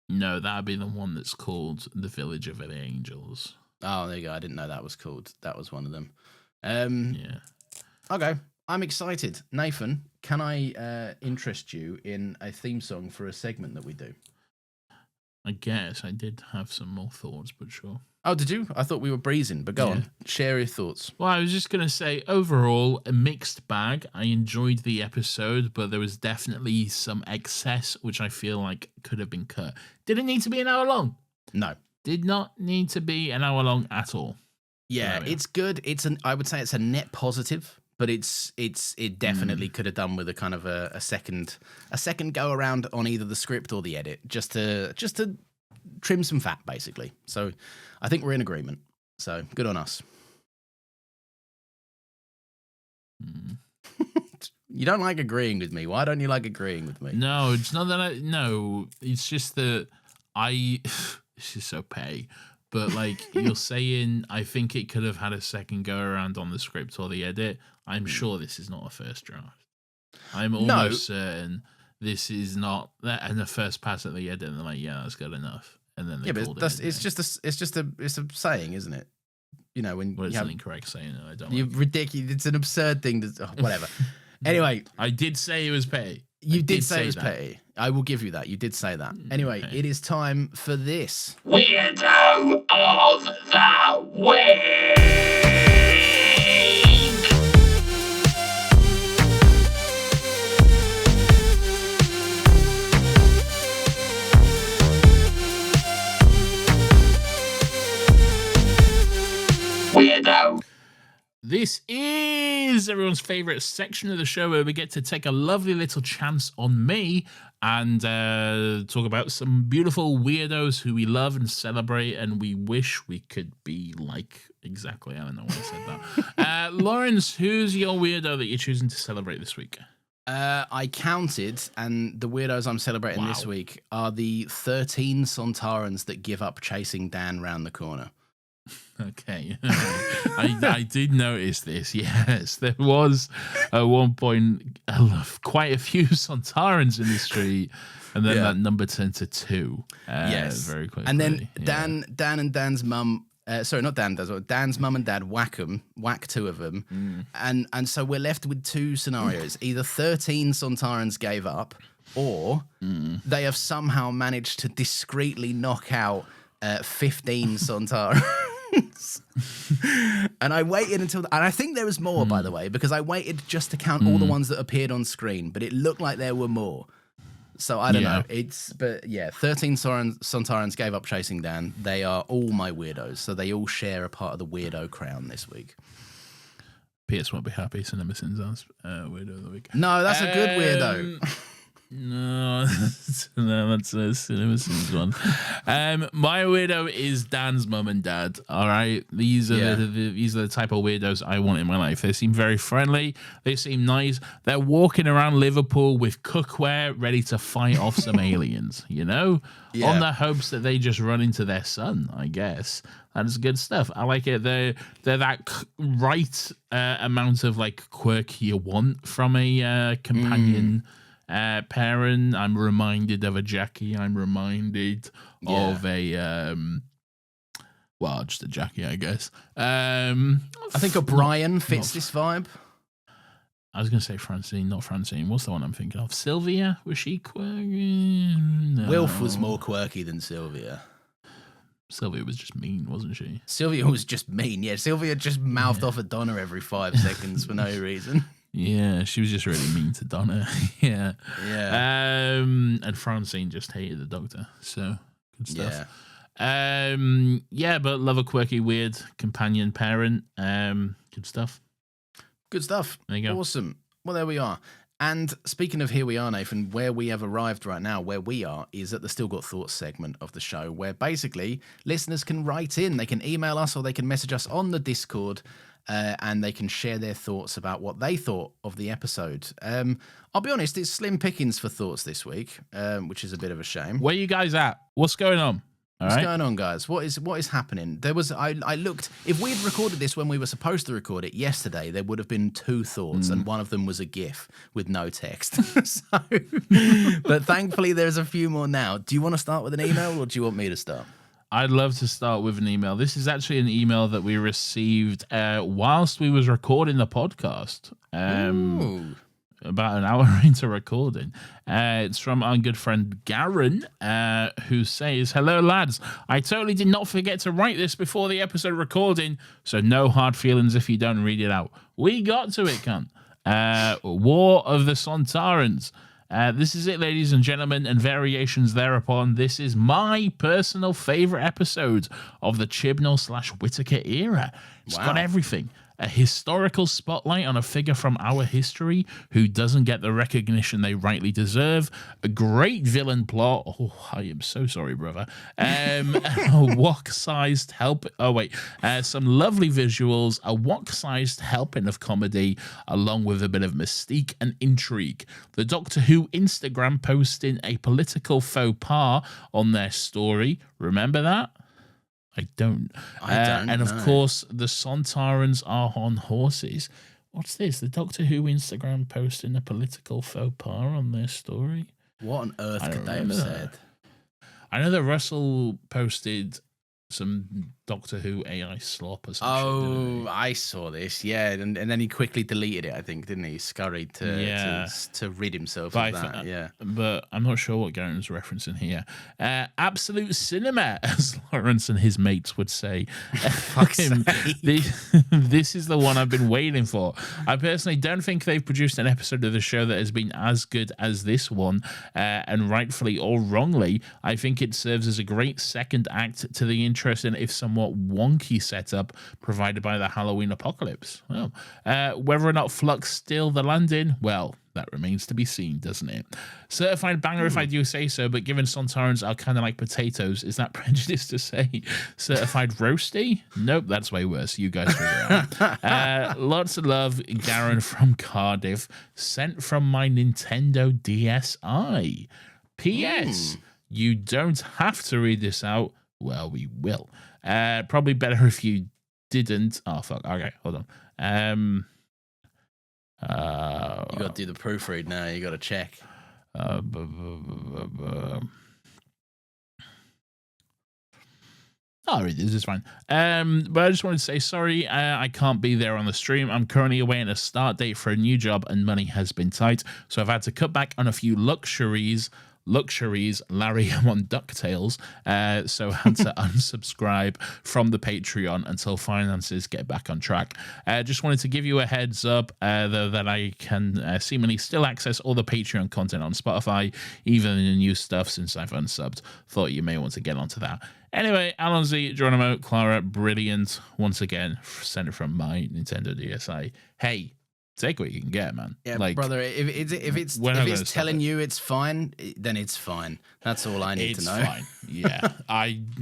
No, that'd be the one that's called The Village of the Angels.
Oh, there you go. I didn't know that was called. That was one of them.
Yeah.
Okay. I'm excited. Nathan, can I interest you in a theme song for a segment that we do?
I guess I did have some more thoughts, but sure.
Oh, did you? I thought we were breezing, but go on. Share your thoughts.
Well, I was just going to say, overall, a mixed bag. I enjoyed the episode, but there was definitely some excess, which I feel like could have been cut. Did it need to be an hour long?
No.
Did not need to be an hour long at all.
Yeah, it's good. I would say it's a net positive, but it definitely could have done with a kind of a second go around on either the script or the edit, just to trim some fat, basically. So I think we're in agreement. So good on us. You don't like agreeing with me. Why don't you like agreeing with me?
No, it's not that no, it's just that this is so petty. But like you're saying, I think it could have had a second go around on the script or the edit. I'm sure this is not a first draft. I'm almost certain this is not that. And the first pass at the edit, and they're like, "Yeah, that's good enough." And then they called it.
It's just a saying, isn't it? You know, when
it's
you have
an incorrect saying. I don't.
You're ridiculous. It's an absurd thing. Whatever. Anyway,
I did say it was petty.
You did say it was petty. I will give you that. You did say that. Anyway, It is time for this.
Weirdo of the Week! Weirdo.
This is everyone's favorite section of the show where we get to take a lovely little chance on me and talk about some beautiful weirdos who we love and celebrate and we wish we could be like. Exactly. I don't know why I said that. Lawrence, who's your weirdo that you're choosing to celebrate this week?
I counted, and the weirdos I'm celebrating this week are the 13 Sontarans that give up chasing Dan round the corner.
Okay. I did notice this. Yes, there was at one point quite a few Sontarans in the street, and then that number turned to 2.
Yes,
very quickly.
And then Dan and Dan's mum. Sorry, not Dan does. Dan's mum and dad whack 2 of them, and so we're left with 2 scenarios. Either 13 Sontarans gave up, or they have somehow managed to discreetly knock out 15 Sontarans. And I waited and I think there was more, by the way, because I waited just to count all the ones that appeared on screen, but it looked like there were more. So I don't know. 13 Sontarans gave up chasing Dan. They are all my weirdos, so they all share a part of the weirdo crown this week.
Pierce won't be happy. Cinema Sins weirdo of the week.
No, that's a good weirdo.
No, that's a Cinema Sins one. My weirdo is Dan's mum and dad. All right, these are the type of weirdos I want in my life. They seem very friendly. They seem nice. They're walking around Liverpool with cookware, ready to fight off some aliens. You know, on the hopes that they just run into their son. I guess that's good stuff. I like it. They're that right amount of like quirk you want from a companion. Parent. I'm reminded of a Jackie. I'm reminded of a just a Jackie, I guess. I
think O'Brien fits this vibe.
I was going to say Francine, not Francine. What's the one I'm thinking of? Sylvia? Was she quirky? No.
Wilf was more quirky than Sylvia.
Sylvia was just mean, wasn't she?
Sylvia was just mean. Yeah, Sylvia just mouthed off at Donna every 5 seconds for no reason.
Yeah, she was just really mean to Donna. Yeah. And Francine just hated the doctor. So good stuff. But love a quirky, weird companion parent. Good stuff.
Good stuff.
There you go.
Awesome. Well, there we are. And speaking of here we are, Nathan, where we have arrived right now, where we are, is at the Still Got Thoughts segment of the show, where basically listeners can write in. They can email us or they can message us on the Discord. And they can share their thoughts about what they thought of the episode. I'll be honest, it's slim pickings for thoughts this week, which is a bit of a shame.
Where are you guys at? What's going on?
What's going on, guys? What is happening? I looked. If we had recorded this when we were supposed to record it yesterday, there would have been 2 thoughts, and one of them was a GIF with no text. But thankfully, there's a few more now. Do you want to start with an email, or do you want me to start?
I'd love to start with an email. This is actually an email that we received whilst we was recording the podcast.
Ooh.
About an hour into recording. It's from our good friend Garen, who says, "Hello, lads. I totally did not forget to write this before the episode recording, so no hard feelings if you don't read it out. We got to it, cunt. War of the Sontarans. This is it, ladies and gentlemen, and variations thereupon. This is my personal favorite episode of the Chibnall/Whittaker era. It's got everything. A historical spotlight on a figure from our history who doesn't get the recognition they rightly deserve. A great villain plot. Oh, I am so sorry, brother. A wok-sized help. Oh, wait. Some lovely visuals. A wok-sized helping of comedy, along with a bit of mystique and intrigue. The Doctor Who Instagram posting a political faux pas on their story. Remember that? I don't. And of course, the Sontarans are on horses. What's this? The Doctor Who Instagram posting a political faux pas on their story?
What on earth could they have said?
I know that Russell posted some Doctor Who AI slop or something.
Oh, I saw this. Yeah, and then he quickly deleted it, I think, didn't he? Scurried to rid himself of that. Yeah.
But I'm not sure what Garen's referencing here. Absolute cinema, as Lawrence and his mates would say.
Fuck's sake.
This is the one I've been waiting for. I personally don't think they've produced an episode of the show that has been as good as this one, and rightfully or wrongly, I think it serves as a great second act to the interesting, if somewhat wonky setup provided by the Halloween apocalypse. Well, whether or not Flux steal the landing, well, that remains to be seen, doesn't it? Certified banger if I do say so, but given Sontarans are kind of like potatoes, is that prejudice to say? Certified roasty? Nope, that's way worse. You guys figure it out. Lots of love, Garen from Cardiff, sent from my Nintendo DSi. P.S. You don't have to read this out. Well, we will. Probably better if you didn't. Oh, fuck. Okay, hold on.
You got to do the proofread now. You got to check.
I'll read this. It's fine. But I just wanted to say sorry. I can't be there on the stream. I'm currently awaiting a start date for a new job, and money has been tight, so I've had to cut back on a few luxuries, Larry, I'm on DuckTales, so I had to unsubscribe from the Patreon until finances get back on track. Just wanted to give you a heads up, though, that I can seemingly still access all the Patreon content on Spotify, even the new stuff since I've unsubbed. Thought you may want to get onto that. Anyway, Alan Z, Geronimo, Clara, brilliant. Once again, sent it from my Nintendo DSi. Hey, take what you can get, man.
Yeah,
like,
brother. If it's telling you it's fine, then it's fine. That's all I need to know.
It's fine. Yeah,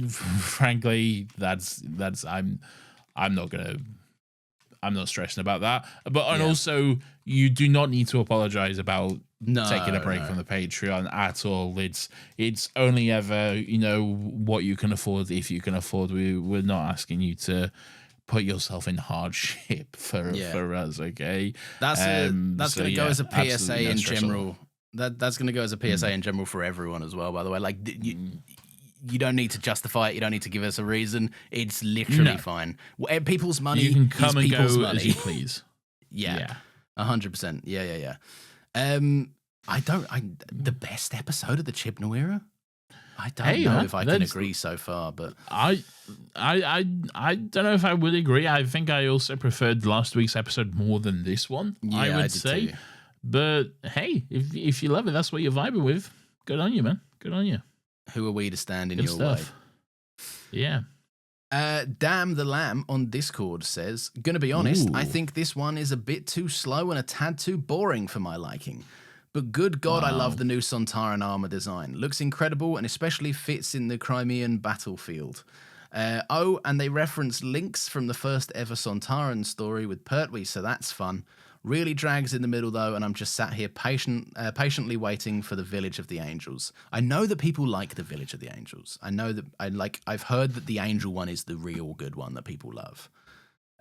frankly, I'm not stressing about that. But also, you do not need to apologize about taking a break from the Patreon at all. It's only ever what you can afford. If you can afford, we're not asking you to put yourself in hardship for us, okay?
That's going to go as a PSA in
stress
general. That's going to go as a PSA in general for everyone as well, by the way. Like, you don't need to justify it. You don't need to give us a reason. It's literally fine. People's money.
You can come and go
money.
as you please.
Yeah. 100%. Yeah. The best episode of the Chibnall era? I don't know if I can agree so far, but
I don't know if I would agree. I think I also preferred last week's episode more than this one. Yeah, I would say. Too. But hey, if you love it, that's what you're vibing with. Good on you, man. Good on you.
Who are we to stand in your way?
Yeah.
Damn the Lamb on Discord says, gonna be honest, I think this one is a bit too slow and a tad too boring for my liking. But good God, I love the new Sontaran armor design. Looks incredible and especially fits in the Crimean battlefield. And they reference links from the first ever Sontaran story with Pertwee, so that's fun. Really drags in the middle though, and I'm just sat here patiently waiting for the Village of the Angels. I know that people like the Village of the Angels. I know that I've heard that the Angel one is the real good one that people love.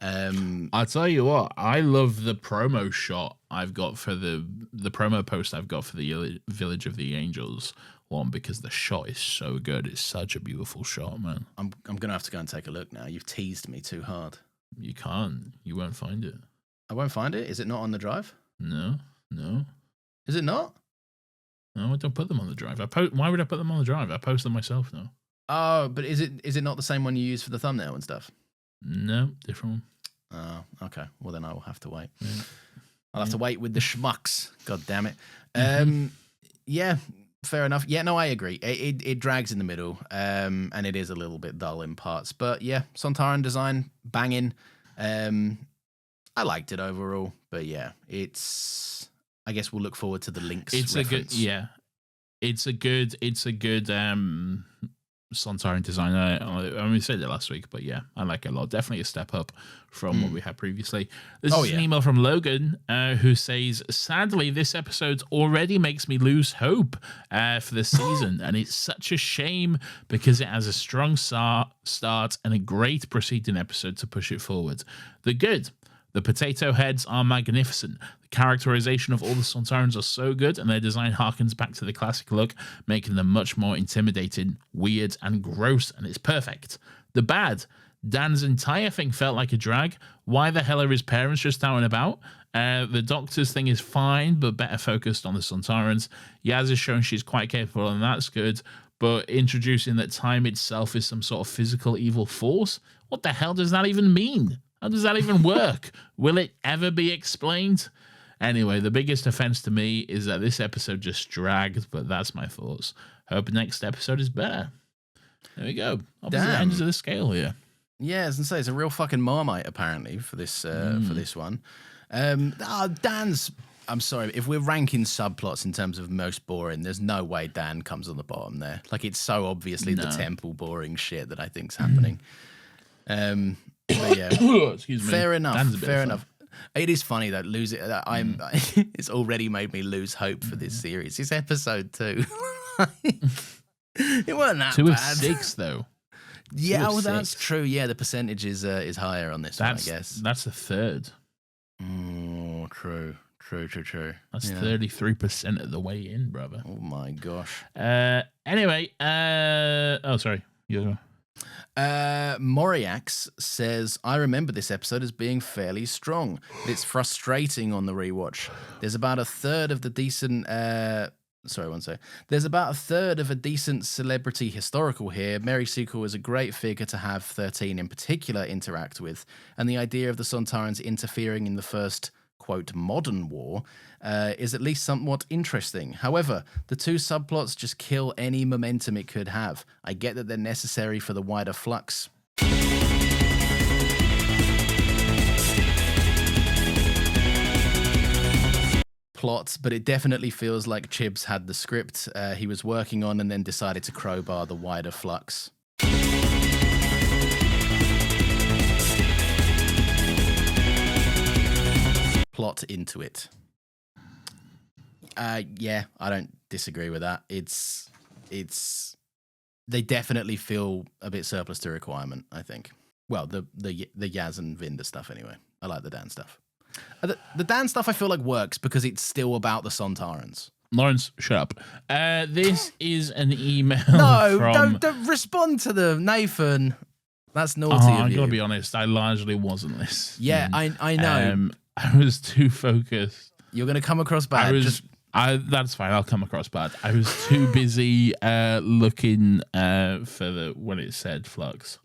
I'll tell you what, I love the promo shot I've got for the promo post I've got for the Village of the Angels, one because the shot is so good. It's such a beautiful shot, man.
I'm gonna have to go and take a look now. You've teased me too hard.
You can't. You won't find it.
I won't find it. Is it not on the drive?
No.
Is it not?
No, I don't put them on the drive. Why would I put them on the drive? I post them myself now.
Oh, but is it not the same one you use for the thumbnail and stuff?
No, different one.
Oh, okay. Well, then I will have to wait.
Yeah.
I'll have to wait with the schmucks. God damn it. Yeah, fair enough. Yeah, no, I agree. It drags in the middle, and it is a little bit dull in parts. But yeah, Sontaran design, banging. I liked it overall. But yeah, I guess we'll look forward to the links.
It's
reference.
It's a good Sontaran design. We said it last week, but yeah, I like it a lot. Definitely a step up from what we had previously. This is an email from Logan who says, sadly, this episode already makes me lose hope for the season, and it's such a shame because it has a strong start and a great preceding episode to push it forward. The good. The potato heads are magnificent. The characterization of all the Sontarans are so good, and their design harkens back to the classic look, making them much more intimidating, weird, and gross, and it's perfect. The bad. Dan's entire thing felt like a drag. Why the hell are his parents just out and about? The doctor's thing is fine, but better focused on the Sontarans. Yaz has shown she's quite capable, and that's good, but introducing that time itself is some sort of physical evil force? What the hell does that even mean? How does that even work? Will it ever be explained? Anyway, the biggest offense to me is that this episode just dragged, but that's my thoughts. Hope next episode is better. There we go. Opposite ends of the scale here.
Yeah, as I say, it's a real fucking Marmite apparently for this one. Dan's. I'm sorry, if we're ranking subplots in terms of most boring, there's no way Dan comes on the bottom there. Like, it's so obviously the temple boring shit that I think's happening. But yeah,
excuse me.
Fair enough. It is funny that it's already made me lose hope for this series. It's episode 2. It wasn't that
2
bad.
of 6 though.
Yeah, well, that's true. Yeah, the percentage is higher on this one, I guess.
That's a third.
Oh, true.
That's 33% of the way in, brother.
Oh my gosh.
Anyway, sorry. You go.
Moriax says, I remember this episode as being fairly strong, but it's frustrating on the rewatch. There's about a third of the decent There's about a third of a decent celebrity historical here. Mary Sukal is a great figure to have 13 in particular interact with, and the idea of the Sontarans interfering in the first, quote, modern war is at least somewhat interesting. However, the 2 subplots just kill any momentum it could have. I get that they're necessary for the wider flux. Plot, but it definitely feels like Chibs had the script he was working on and then decided to crowbar the wider flux. Plot into it. Yeah, I don't disagree with that. It's they definitely feel a bit surplus to requirement, I think. Well, the Yaz and Vinda stuff anyway. I like the Dan stuff. The Dan stuff I feel like works because it's still about the Sontarans.
Lawrence, shut up. This is an email.
No, don't respond to them, Nathan. That's naughty of you.
I'm gonna be honest. I largely wasn't listening.
Yeah, I know.
I was too focused.
You're gonna come across bad.
That's fine. I'll come across bad. I was too busy looking for when it said flux.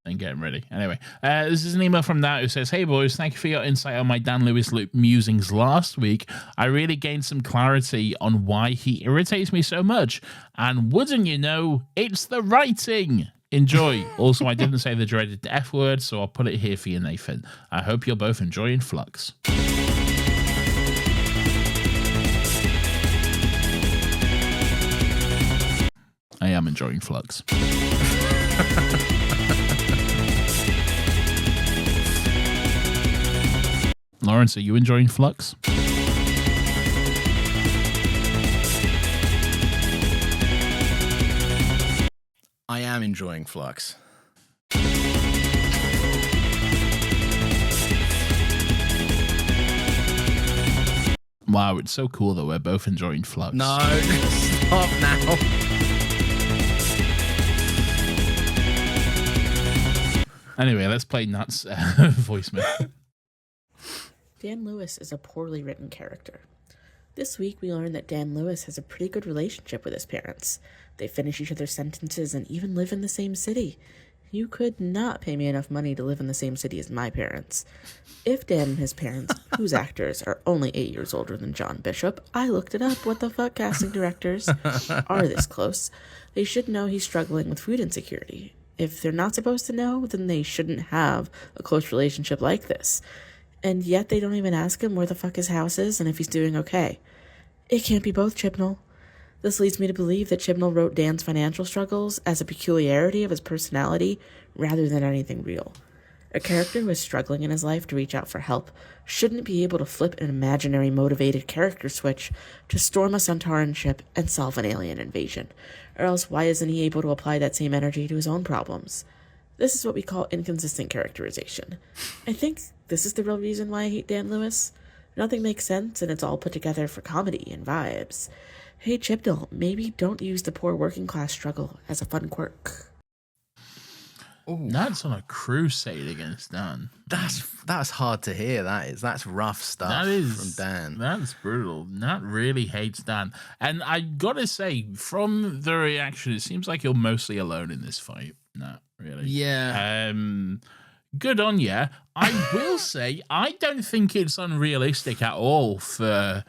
And getting ready. Anyway, this is an email from Nat who says, "Hey boys, thank you for your insight on my Dan Lewis musings last week. I really gained some clarity on why he irritates me so much. And wouldn't you know, it's the writing. Enjoy." Also, I didn't say the dreaded F word, so I'll put it here for you, Nathan. I hope you're both enjoying Flux. I am enjoying Flux. Lawrence, are you enjoying Flux?
I am enjoying Flux.
Wow, it's so cool that we're both enjoying Flux.
No, stop now.
Anyway, let's play Nat's voicemail.
Dan Lewis is a poorly written character. This week we learned that Dan Lewis has a pretty good relationship with his parents. They finish each other's sentences and even live in the same city. You could not pay me enough money to live in the same city as my parents. If Dan and his parents, whose actors are only 8 years older than John Bishop, I looked it up, what the fuck, casting directors, are this close, they should know he's struggling with food insecurity. If they're not supposed to know, then they shouldn't have a close relationship like this. And yet they don't even ask him where the fuck his house is and if he's doing okay. It can't be both, Chibnall. This leads me to believe that Chibnall wrote Dan's financial struggles as a peculiarity of his personality rather than anything real. A character who is struggling in his life to reach out for help shouldn't be able to flip an imaginary motivated character switch to storm a Sontaran ship and solve an alien invasion. Or else why isn't he able to apply that same energy to his own problems? This is what we call inconsistent characterization. I think this is the real reason why I hate Dan Lewis. Nothing makes sense and it's all put together for comedy and vibes. Hey Chibnall, maybe don't use the poor working class struggle as a fun quirk.
Nat's on a crusade against Dan.
That's hard to hear. That's rough stuff.
That is
from Dan.
That's brutal. Nat really hates Dan, and I gotta say, from the reaction, it seems like you're mostly alone in this fight. Nat, really.
Yeah.
Good on ya. I will say, I don't think it's unrealistic at all for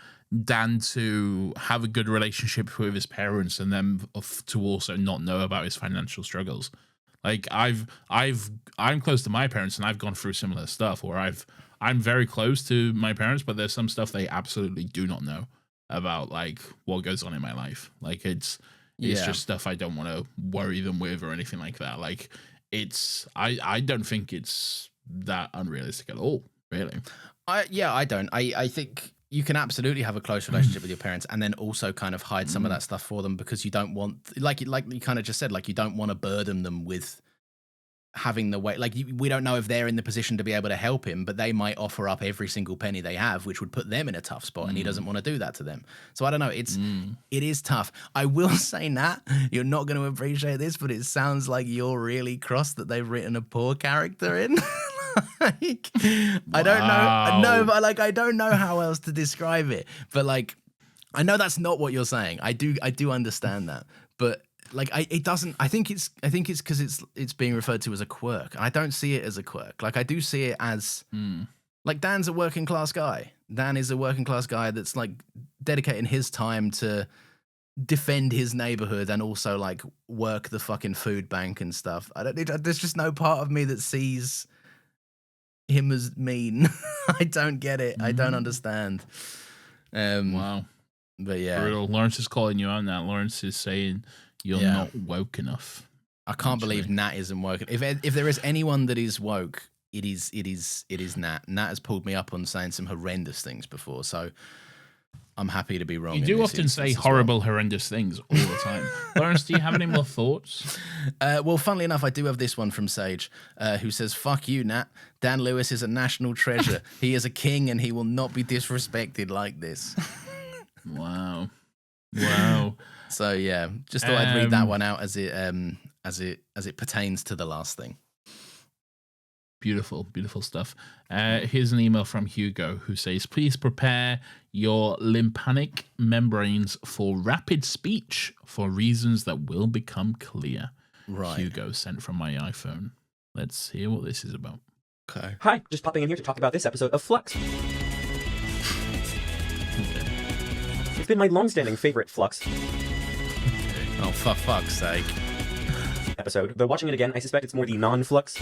Dan to have a good relationship with his parents and then to also not know about his financial struggles. Like I'm close to my parents and I've gone through similar stuff where I'm very close to my parents, but there's some stuff they absolutely do not know about, like what goes on in my life. Like it's just stuff I don't want to worry them with or anything like that. Like I don't think it's that unrealistic at all, really.
I don't. I think you can absolutely have a close relationship with your parents and then also kind of hide some of that stuff for them because you don't want, like you kind of just said, like you don't want to burden them with having the way, like we don't know if they're in the position to be able to help him, but they might offer up every single penny they have, which would put them in a tough spot and he doesn't want to do that to them. So I don't know. It is tough. I will say, Nat, you're not going to appreciate this, but it sounds like you're really cross that they've written a poor character in. Like, I don't know. No, but like, I don't know how else to describe it. But like, I know that's not what you're saying. I do understand that. But like, it doesn't. I think it's because it's being referred to as a quirk. I don't see it as a quirk. Like, I do see it as like Dan's a working class guy. Dan is a working class guy that's like dedicating his time to defend his neighborhood and also like work the fucking food bank and stuff. There's just no part of me that sees him as mean. I don't get it. I don't understand.
Wow.
But yeah.
Brutal. Lawrence is calling you out now. Lawrence is saying you're not woke enough.
I can't believe Nat isn't woke. If there is anyone that is woke, it is Nat. Nat has pulled me up on saying some horrendous things before, so I'm happy to be wrong.
You do often say horrible, horrendous things all the time. Lawrence, do you have any more thoughts?
Well, funnily enough, I do have this one from Sage, who says, "Fuck you, Nat. Dan Lewis is a national treasure. He is a king and he will not be disrespected like this."
Wow.
So yeah, just thought I'd read that one out as it pertains to the last thing.
Beautiful stuff. Here's an email from Hugo who says, "Please prepare your lymphatic membranes for rapid speech for reasons that will become clear."
Right.
Hugo sent from my iPhone. Let's hear what this is about.
Okay.
Hi, just popping in here to talk about this episode of Flux. It's been my long-standing favorite Flux
Oh, for fuck's sake.
episode, though watching it again, I suspect it's more the non-Flux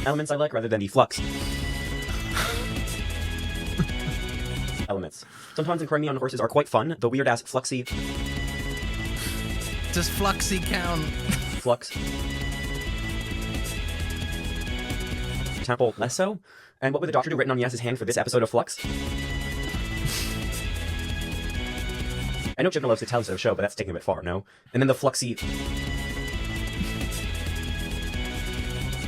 elements I like rather than the Flux elements. Sometimes incurring me on horses are quite fun. The weird-ass Fluxy
Does Fluxy count?
Flux Temple less so. And what would the Doctor do written on Yas's hand for this episode of Flux? I know Chibnall loves to tell us of the show, but that's taking a bit far, no? And then the Fluxy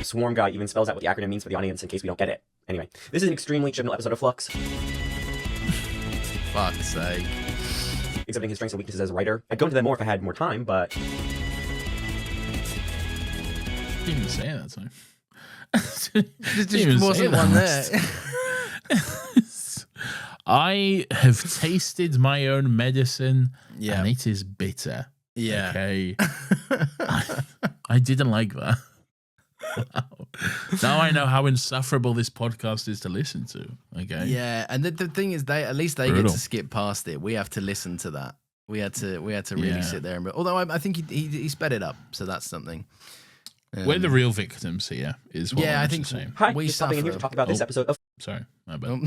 Swarm guy even spells out what the acronym means for the audience in case we don't get it. Anyway, this is an extremely chill episode of Flux,
Fuck's sake.
exhibiting his strengths and weaknesses as a writer. I'd go into them more if I had more time, but
Didn't even say that time.
There just wasn't one there.
I have tasted my own medicine,
Yeah.
and it is bitter.
Yeah.
Okay. I didn't like that. Wow. Now I know how insufferable this podcast is to listen to. Okay.
Yeah, and the thing is, at least they get
Brutal.
to skip past it. We have to listen to that. We had to really
Yeah.
sit there. Although I think he sped it up, so that's something.
We're the real victims here, is what
Yeah,
I'm
I think
saying.
hi,
We
just stopping in here to
suffer.
talk about this
Oh.
episode of
Sorry, my bad.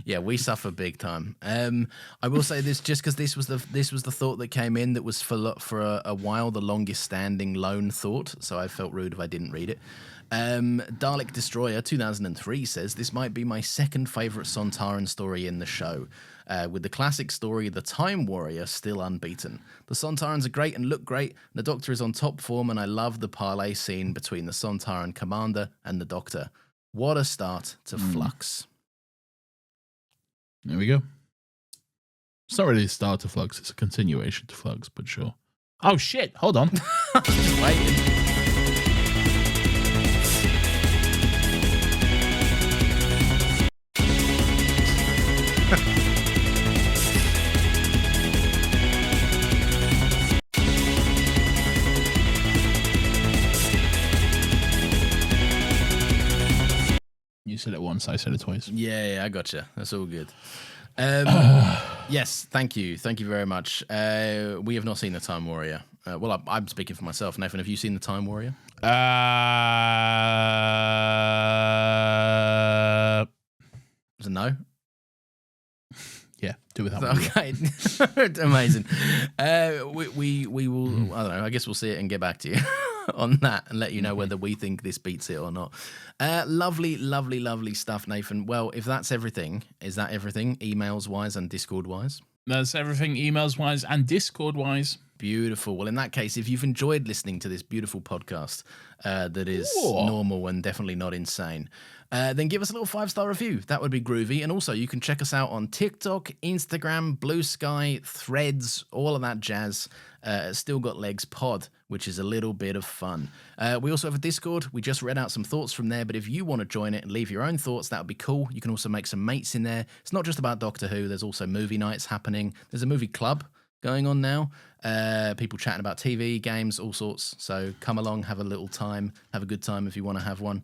Yeah, we suffer big time. I will say this just because this was the thought that came in that was for a while the longest standing lone thought. So I felt rude if I didn't read it. Dalek Destroyer 2003 says this might be my second favorite Sontaran story in the show, with the classic story The Time Warrior still unbeaten. The Sontarans are great and look great. The Doctor is on top form, and I love the parlay scene between the Sontaran commander and the Doctor. What a start to Flux.
There we go. It's not really a start to Flux, it's a continuation to Flux, but sure. Oh shit, hold on.
Just waiting.
You said it once, I said it twice.
Yeah, I gotcha. That's all good. Yes, thank you very much. We have not seen The Time Warrior. Well, I'm speaking for myself. Nathan, have you seen The Time Warrior? Is it no?
Yeah, do with that one.
Okay, amazing. We will. I don't know. I guess we'll see it and get back to you on that and let you know whether we think this beats it or not. Lovely stuff, Nathan. Well, if that's everything, is that everything? Emails wise and Discord wise.
That's everything, emails wise and Discord wise.
Beautiful. Well, in that case, if you've enjoyed listening to this beautiful podcast that is
Ooh.
normal and definitely not insane, then give us a little 5-star review. That would be groovy. And also, you can check us out on TikTok, Instagram, Blue Sky, Threads, all of that jazz. Still Got Legs Pod, which is a little bit of fun. We also have a Discord. We just read out some thoughts from there, but if you want to join it and leave your own thoughts, that would be cool. You can also make some mates in there. It's not just about Doctor Who. There's also movie nights happening. There's a movie club going on now. People chatting about TV, games, all sorts. So come along, have a little time, have a good time if you want to have one.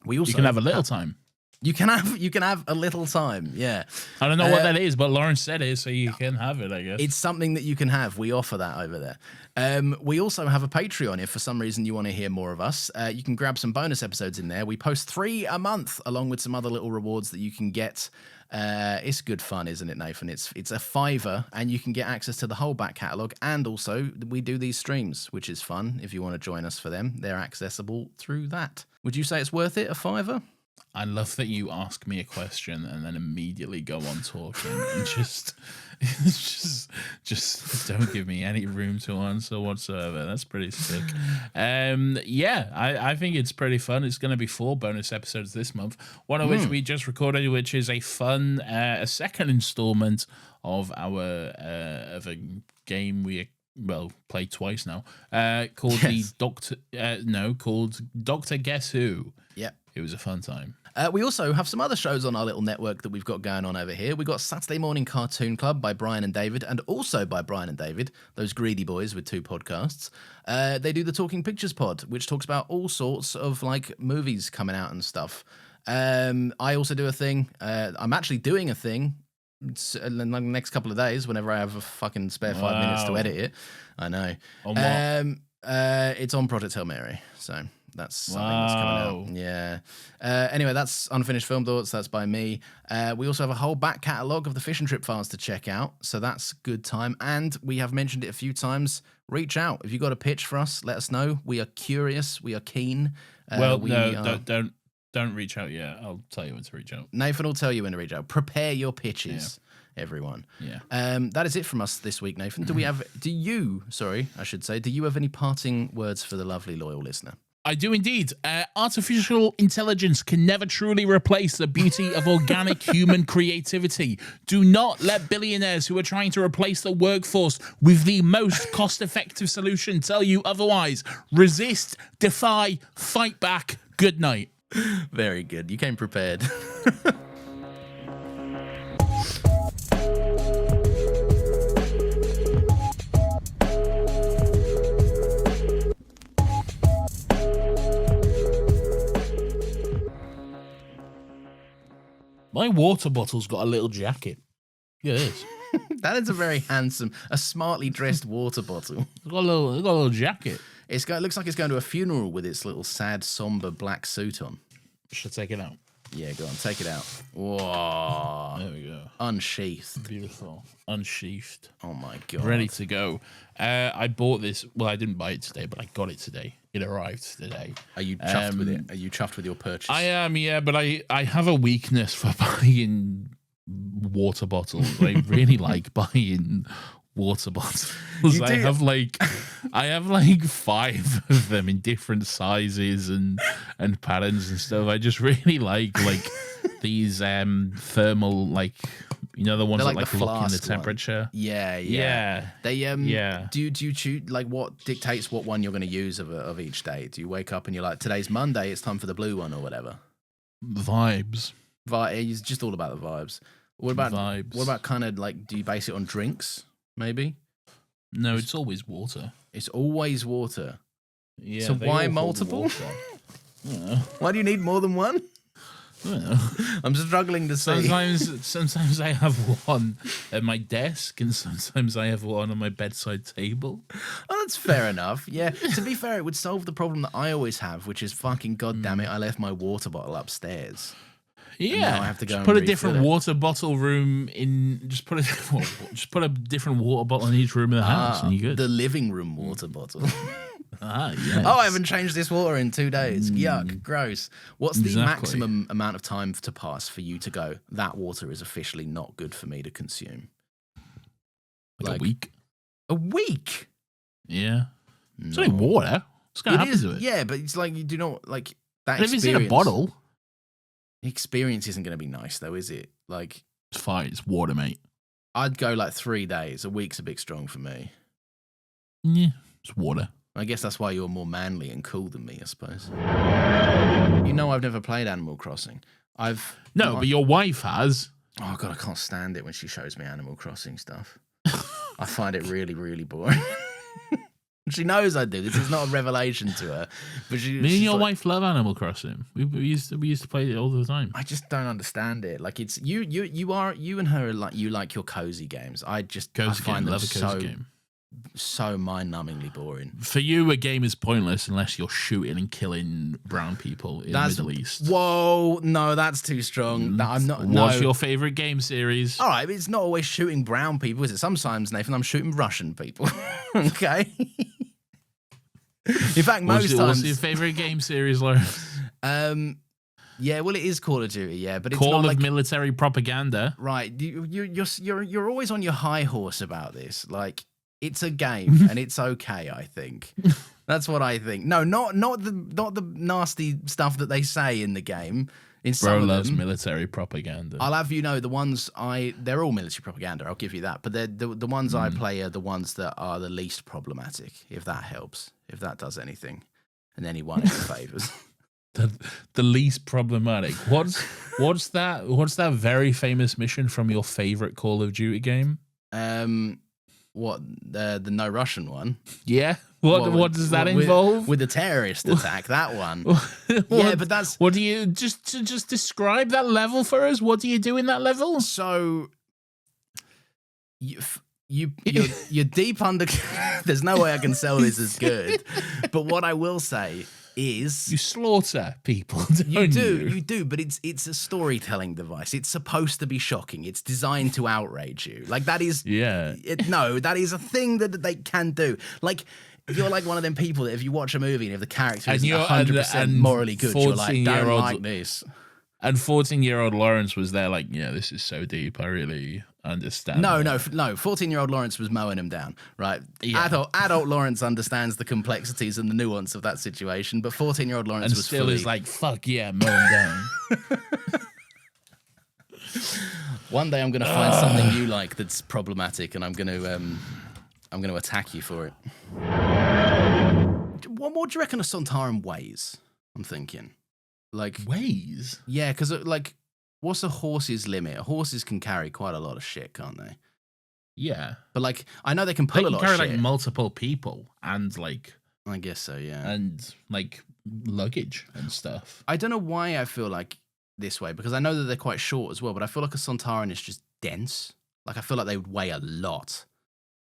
We also
You can have a little time.
You can have a little time. Yeah,
I don't know what that is, but Lauren said it, so you can have it, I guess.
it's something that you can have. We offer that over there. We also have a Patreon. If for some reason you want to hear more of us, you can grab some bonus episodes in there. We post 3 a month, along with some other little rewards that you can get. It's good fun, isn't it, Nathan? It's a $5, and you can get access to the whole back catalogue. And also, we do these streams, which is fun. If you want to join us for them, they're accessible through that. Would you say it's worth it, a $5?
I love that you ask me a question and then immediately go on talking and just don't give me any room to answer whatsoever. That's pretty sick. Yeah, I think it's pretty fun. It's going to be 4 bonus episodes this month, one of which we just recorded, which is a fun, a second installment of our of a game we played twice now, called called Dr Guess Who.
Yeah.
It was a fun time.
We also have some other shows on our little network that we've got going on over here. We've got Saturday Morning Cartoon Club by Brian and David, and also by Brian and David, those greedy boys with 2 podcasts. They do the Talking Pictures pod, which talks about all sorts of like movies coming out and stuff. I also do a thing. I'm actually doing a thing in the next couple of days whenever I have a fucking spare 5 minutes to
Wow.
edit it. I know.
On what?
It's on Project Hail Mary, so that's something that's coming out. Yeah. Anyway, that's Unfinished Film Thoughts. That's by me. We also have a whole back catalogue of the Fish and Trip files to check out, so that's good time. And we have mentioned it a few times. Reach out. If you've got a pitch for us, let us know. We are curious. We are keen.
Don't reach out yet. I'll tell you when to reach out.
Nathan will tell you when to reach out. Prepare your pitches, everyone.
Yeah.
That is it from us this week, Nathan. Do you have any parting words for the lovely loyal listener?
I do indeed. Artificial intelligence can never truly replace the beauty of organic human creativity. Do not let billionaires who are trying to replace the workforce with the most cost-effective solution tell you otherwise. Resist, defy, fight back. Good night.
Very good. You came prepared.
My water bottle's got a little jacket. Yeah, it is.
That is a very handsome, a smartly dressed water bottle.
It's got a little jacket.
It looks like it's going to a funeral with its little sad, somber black suit on.
Should I take it out?
Yeah, go on, take it out. Whoa.
There we go.
Unsheathed.
Beautiful. Unsheathed.
Oh my God.
Ready to go. I bought this. Well, I didn't buy it today, but I got it today. It arrived today.
Are you chuffed with it? Are you chuffed with your purchase?
I am, yeah, but I have a weakness for buying water bottles. I really like buying water bottles. I have like 5 of them in different sizes and patterns and stuff. I just really like these thermal, like, you know, the ones
They're
that
like the
look in the
flask
temperature.
Yeah. They
Yeah.
Do you choose like what dictates what one you're going to use of each day? Do you wake up and you're like, today's Monday, it's time for the blue one or whatever?
Vibes.
It's just all about the vibes. What about
Vibes.
What about kind of like, do you base it on drinks? Maybe.
No, it's always water.
It's always water.
Yeah.
So
they
why
all hold
multiple?
water. Yeah.
Why do you need more than one?
Well,
I'm struggling to see.
Sometimes I have one at my desk, and sometimes I have one on my bedside table.
Oh, that's fair enough. Yeah. To be fair, it would solve the problem that I always have, which is fucking goddamn it, I left my water bottle upstairs.
Yeah,
now I have to go
just
and
put a
refill
different
it.
water bottle room in. Just put a different water bottle in each room of the house, and you're good.
The living room water bottle.
Yes.
Oh, I haven't changed this water in 2 days. Yuck, gross. What's the
Exactly.
maximum amount of time to pass for you to go, that water is officially not good for me to consume?
like a week.
A week?
Yeah, it's only
No.
water. What's gonna
It
happen
is,
to it?
yeah, but it's like you do not like that.
And if it's in a bottle,
the experience isn't going to be nice, though, is it? Like,
it's fine. It's water, mate.
I'd go like 3 days. A week's a bit strong for me.
Yeah, it's water.
I guess that's why you're more manly and cool than me, I suppose. You know, I've never played Animal Crossing.
No, but your wife has.
Oh god, I can't stand it when she shows me Animal Crossing stuff. I find it really, really boring. She knows I do. This is not a revelation to her. But
Me and
she's
your
like,
wife love Animal Crossing. We used to play it all the time.
I just don't understand it. Like it's you and her are like, you like your cozy games. I find them
love a cozy game.
so mind-numbingly boring.
For you, a game is pointless unless you're shooting and killing brown people in the Middle East.
Whoa, no, that's too strong. No, I'm not.
What's
no.
your favorite game series?
All right, but it's not always shooting brown people, is it? Sometimes, Nathan, I'm shooting Russian people. Okay. In fact, most
What's
times.
your favorite game series, Lawrence?
Yeah, well, it is Call of Duty, yeah, but it's
Call
not
of
like
military propaganda.
right. You're always on your high horse about this. Like it's a game and it's okay. I think that's what I think. No, not the nasty stuff that they say in the game. In some
Bro
of
loves
them,
military propaganda.
I'll have you know the ones they're all military propaganda. I'll give you that. But the ones I play are the ones that are the least problematic. If that helps, if that does anything, and anyone it favors.
The least problematic. What's that very famous mission from your favorite Call of Duty game?
What the no Russian one?
Yeah. What does that involve?
With the terrorist attack, that one. Yeah, but that's
what do you just describe that level for us? What do you do in that level?
so. You're deep under. There's no way I can sell this as good, but what I will say is
You slaughter people. Don't
you do, but it's a storytelling device. It's supposed to be shocking. It's designed to outrage you. Like that is
Yeah.
that is a thing that they can do. Like you're like one of them people that if you watch a movie and if the character
And
isn't
you're-
100%
and
morally good, you're like, don't
14-year-old
like this.
And 14-year-old Lawrence was there like, yeah, this is so deep. I really understand.
No,
that.
no. 14-year-old Lawrence was mowing him down, right?
Yeah.
Adult Lawrence understands the complexities and the nuance of that situation, but 14-year-old Lawrence
And
was
still
fully...
is like, fuck yeah, mow him down.
One day I'm going to find something you like that's problematic, and I'm going to attack you for it. What more do you reckon a Sontaran weighs? I'm thinking, like,
Ways?
yeah, because like, what's a horse's limit? Horses can carry quite a lot of shit, can't they?
Yeah.
But like, I know they can
They
pull a
can
lot
carry
of shit.
like multiple people and like
I guess so, yeah.
like luggage and stuff.
I don't know why I feel like this way, because I know that they're quite short as well, but I feel like a Sontaran is just dense. Like, I feel like they would weigh a lot.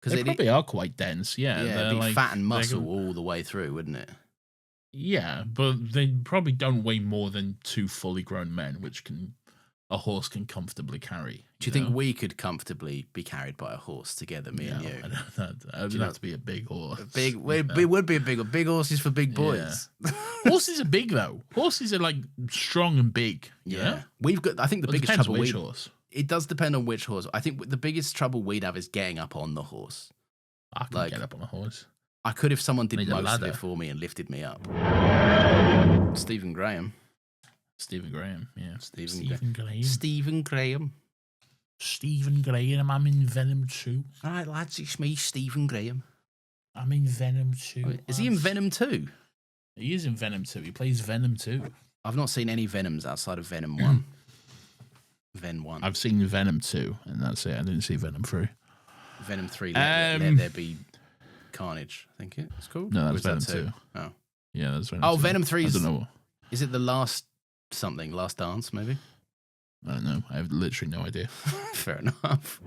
They probably are quite dense, yeah.
Yeah,
They're
it'd be
like,
fat and
they
muscle
can-
all the way through, wouldn't it?
Yeah, but they probably don't weigh more than 2 fully grown men, which a horse can comfortably carry.
Do you think we could comfortably be carried by a horse together, me and you?
I don't know. It would
you know-
have to be a big horse.
Big, we would be big horses for big boys.
Horses are big though. Horses are like strong and big.
Yeah, we've got. I think the
Well, it
biggest
depends
trouble
which
we.
horse.
It does depend on which horse. I think the biggest trouble we'd have is getting up on the horse.
I can
Like-
get up on a horse.
I could if someone did
Need a
most of
ladder.
it for me and lifted me up. Stephen Graham.
Stephen Graham, yeah.
Stephen
Graham.
Stephen Graham.
Stephen Graham, I'm in Venom 2.
All right, lads, it's me, Stephen Graham.
I'm in Venom 2.
Is he in Venom 2?
He is in Venom 2. He plays Venom 2.
I've not seen any Venoms outside of Venom 1. Ven 1.
I've seen Venom 2, and that's it. I didn't see Venom 3.
Venom 3, let there be Carnage, I think it's called.
No,
Or
that's
is that
Venom 2.
Oh.
Yeah, that's Venom
Oh,
2.
Venom 3
I
is,
don't know.
is it the last something? Last Dance, maybe?
I don't know. I have literally no idea.
Fair enough.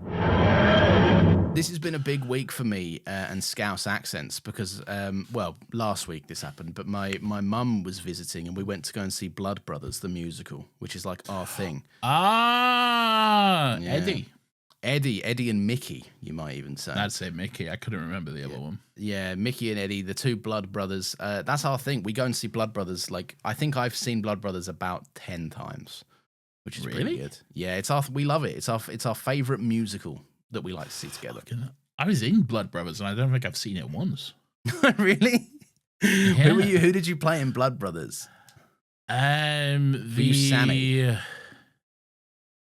This has been a big week for me and Scouse accents because, well, last week this happened, but my mum was visiting and we went to go and see Blood Brothers, the musical, which is like our thing.
Ah,
Yeah. Eddie and Mickey, you might even say.
That's it, Mickey. I couldn't remember the other one.
Yeah, Mickey and Eddie, the two Blood Brothers. That's our thing. We go and see Blood Brothers. Like, I think I've seen Blood Brothers about 10 times, which is
Really?
pretty good. Yeah, we love it. It's our favorite musical that we like to see together.
I was in Blood Brothers, and I don't think I've seen it once.
Really?
Yeah.
Who were you? Who did you play in Blood Brothers?
The
Sammy?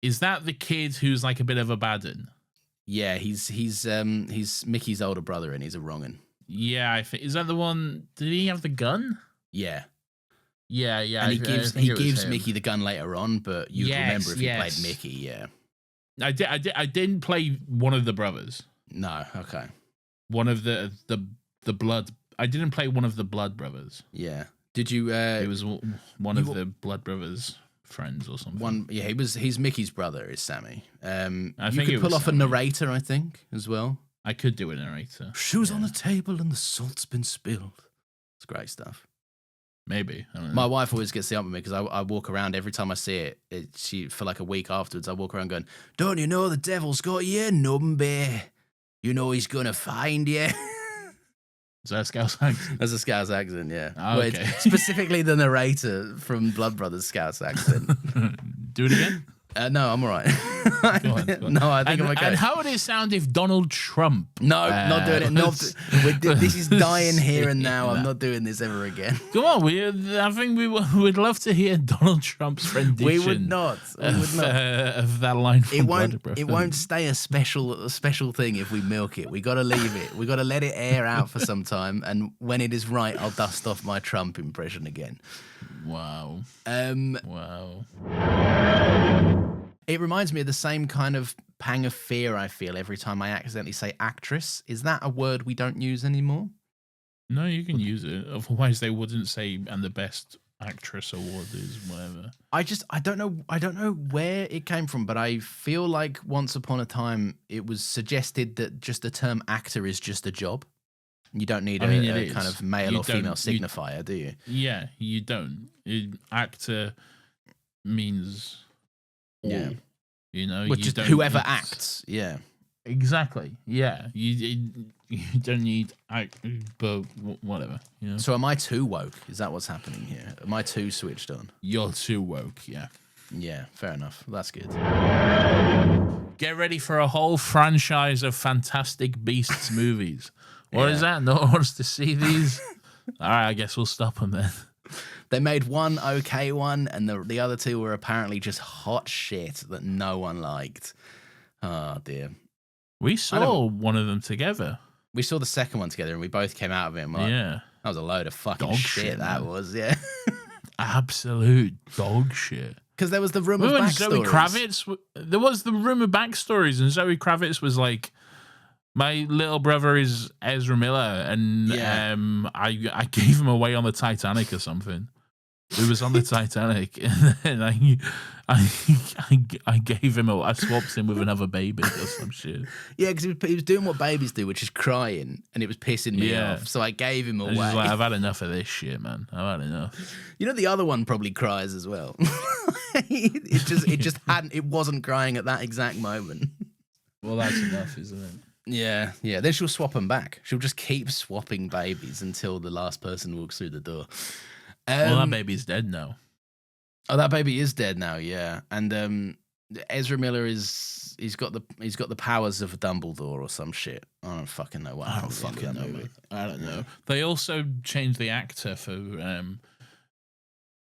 Is that the kid who's like a bit of a baddin?
Yeah, he's Mickey's older brother, and he's a wrong'un.
Yeah, I think is that the one? Did he have the gun?
Yeah,
Yeah.
and he gives
him.
Mickey the gun later on, but you'd
Yes,
remember if
yes.
he played Mickey. Yeah.
I didn't play one of the brothers.
No. Okay.
One of the blood. I didn't play one of the Blood Brothers.
Yeah. Did you?
It was one
you
of
were-
the Blood Brothers friends or something.
One, yeah, he's Mickey's brother, is Sammy.
I
You
think
could
it
pull
was
off a
Sammy.
narrator, I think, as well.
I could do a narrator.
Shoes on the table and the salt's been spilled. It's great stuff.
Maybe. I don't know.
My wife always gets the up with me because I walk around every time I see it. She for like a week afterwards, I walk around going, "Don't you know the devil's got you, number? You know he's gonna find you."
Is that a Scouse accent?
That's a Scouse accent, yeah.
Oh,
Well, it's
okay.
specifically the narrator from Blood Brothers Scouse accent.
Do it again.
No, I'm all right.
Go on.
No, I think I'm okay.
And how would it sound if Donald Trump?
No, not doing it. Not, this is dying here and now. I'm
Yeah.
not doing this ever again.
Come on, I think we'd love to hear Donald Trump's rendition.
We would not. We would not.
Of that line from
It won't.
Blood
It
Brothers.
won't stay a special thing if we milk it. We got to leave it. We got to let it air out for some time, and when it is right, I'll dust off my Trump impression again.
Wow. Wow.
It reminds me of the same kind of pang of fear I feel every time I accidentally say actress. Is that a word we don't use anymore?
No, you can use it. Otherwise, they wouldn't say, and the best actress award is whatever.
I don't know where it came from, but I feel like once upon a time it was suggested that just the term actor is just a job. You don't need
I mean,
a
it
kind
is.
of male
You
or female
don't- you-
signifier, do you?
Yeah, you don't. Actor means all.
Yeah.
You know,
Which
you
is
don't
whoever
need-
acts, yeah.
Exactly. Yeah. You don't need but whatever. You know,
So am I too woke? Is that what's happening here? Am I too switched on?
you're too woke. Yeah.
Yeah, fair enough. That's good.
Get ready for a whole franchise of Fantastic Beasts movies. What is that? No one wants to see these? All right, I guess we'll stop them then.
They made one okay one, and the other two were apparently just hot shit that no one liked. Oh, dear.
We saw one of them together.
We saw the second one together, and we both came out of it and were like,
Yeah.
that was a load of fucking
Dog
shit,
shit,
that
man.
was, yeah.
Absolute dog shit.
Because there was the room of
Remember when
backstories.
Zoe Kravitz? There was the room of backstories, and Zoe Kravitz was like, "My little brother is Ezra Miller," and
Yeah.
I gave him away on the Titanic or something. It was on the Titanic, and then I gave him I swapped him with another baby or some shit.
Yeah, because he was doing what babies do, which is crying, and it was pissing me
Yeah.
off. So I gave him
I was
away.
just like, I've had enough of this shit, man. I've had enough.
You know, the other one probably cries as well. It wasn't crying at that exact moment.
Well, that's enough, isn't it?
Yeah. Then she'll swap them back. She'll just keep swapping babies until the last person walks through the door.
Well, that baby's dead now.
Oh, that baby is dead now. Yeah, and Ezra Miller he's got the powers of Dumbledore or some shit. I don't fucking know what.
I don't fucking know, man. I don't know. They also changed the actor for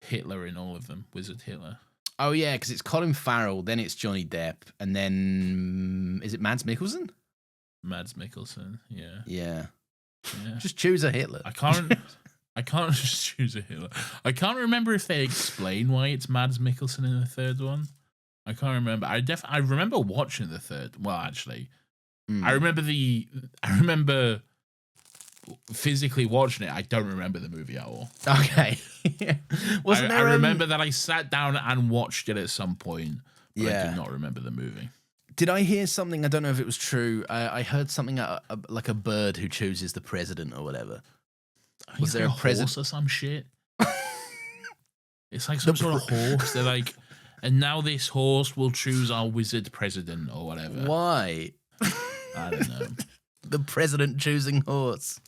Hitler in all of them. Wizard Hitler.
Oh yeah, because it's Colin Farrell, then it's Johnny Depp, and then is it Mads Mikkelsen?
Mads Mikkelsen. Yeah.
Yeah.
Yeah.
Just choose a Hitler.
I can't just choose a Hitler. I can't remember if they explain why it's Mads Mikkelsen in the third one. I can't remember. I remember watching the third. Well, actually, I remember physically watching it. I don't remember the movie at all.
Okay.
I remember that I sat down and watched it at some point, but I
Yeah.
do not remember the movie.
Did I hear something? I don't know if it was true. I heard something like a bird who chooses the president or whatever. Was there a
horse or some shit? It's like some sort of horse. They're like, and now this horse will choose our wizard president or whatever.
Why?
I don't know.
The president choosing horse.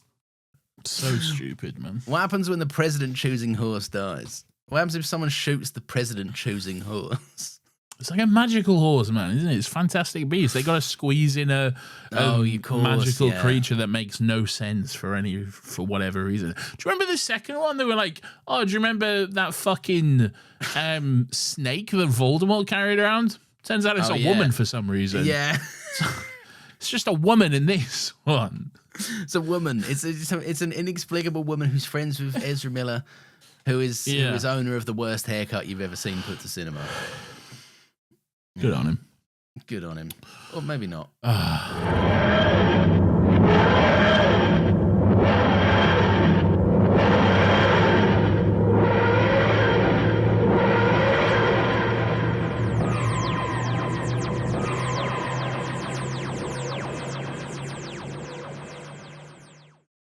So stupid, man.
What happens when the president choosing horse dies? What happens if someone shoots the president choosing horse?
It's like a magical horse, man, isn't it? It's Fantastic Beasts. They got to squeeze in a
of course,
magical
yeah.
creature that makes no sense for whatever reason. Do you remember the second one? They were like, "Oh, do you remember that fucking snake that Voldemort carried around?" Turns out it's a woman for some reason.
Yeah.
It's just a woman in this one.
It's a woman. It's an inexplicable woman who's friends with Ezra Miller, who is owner of the worst haircut you've ever seen put to cinema.
Good on him.
Good on him. Or maybe not.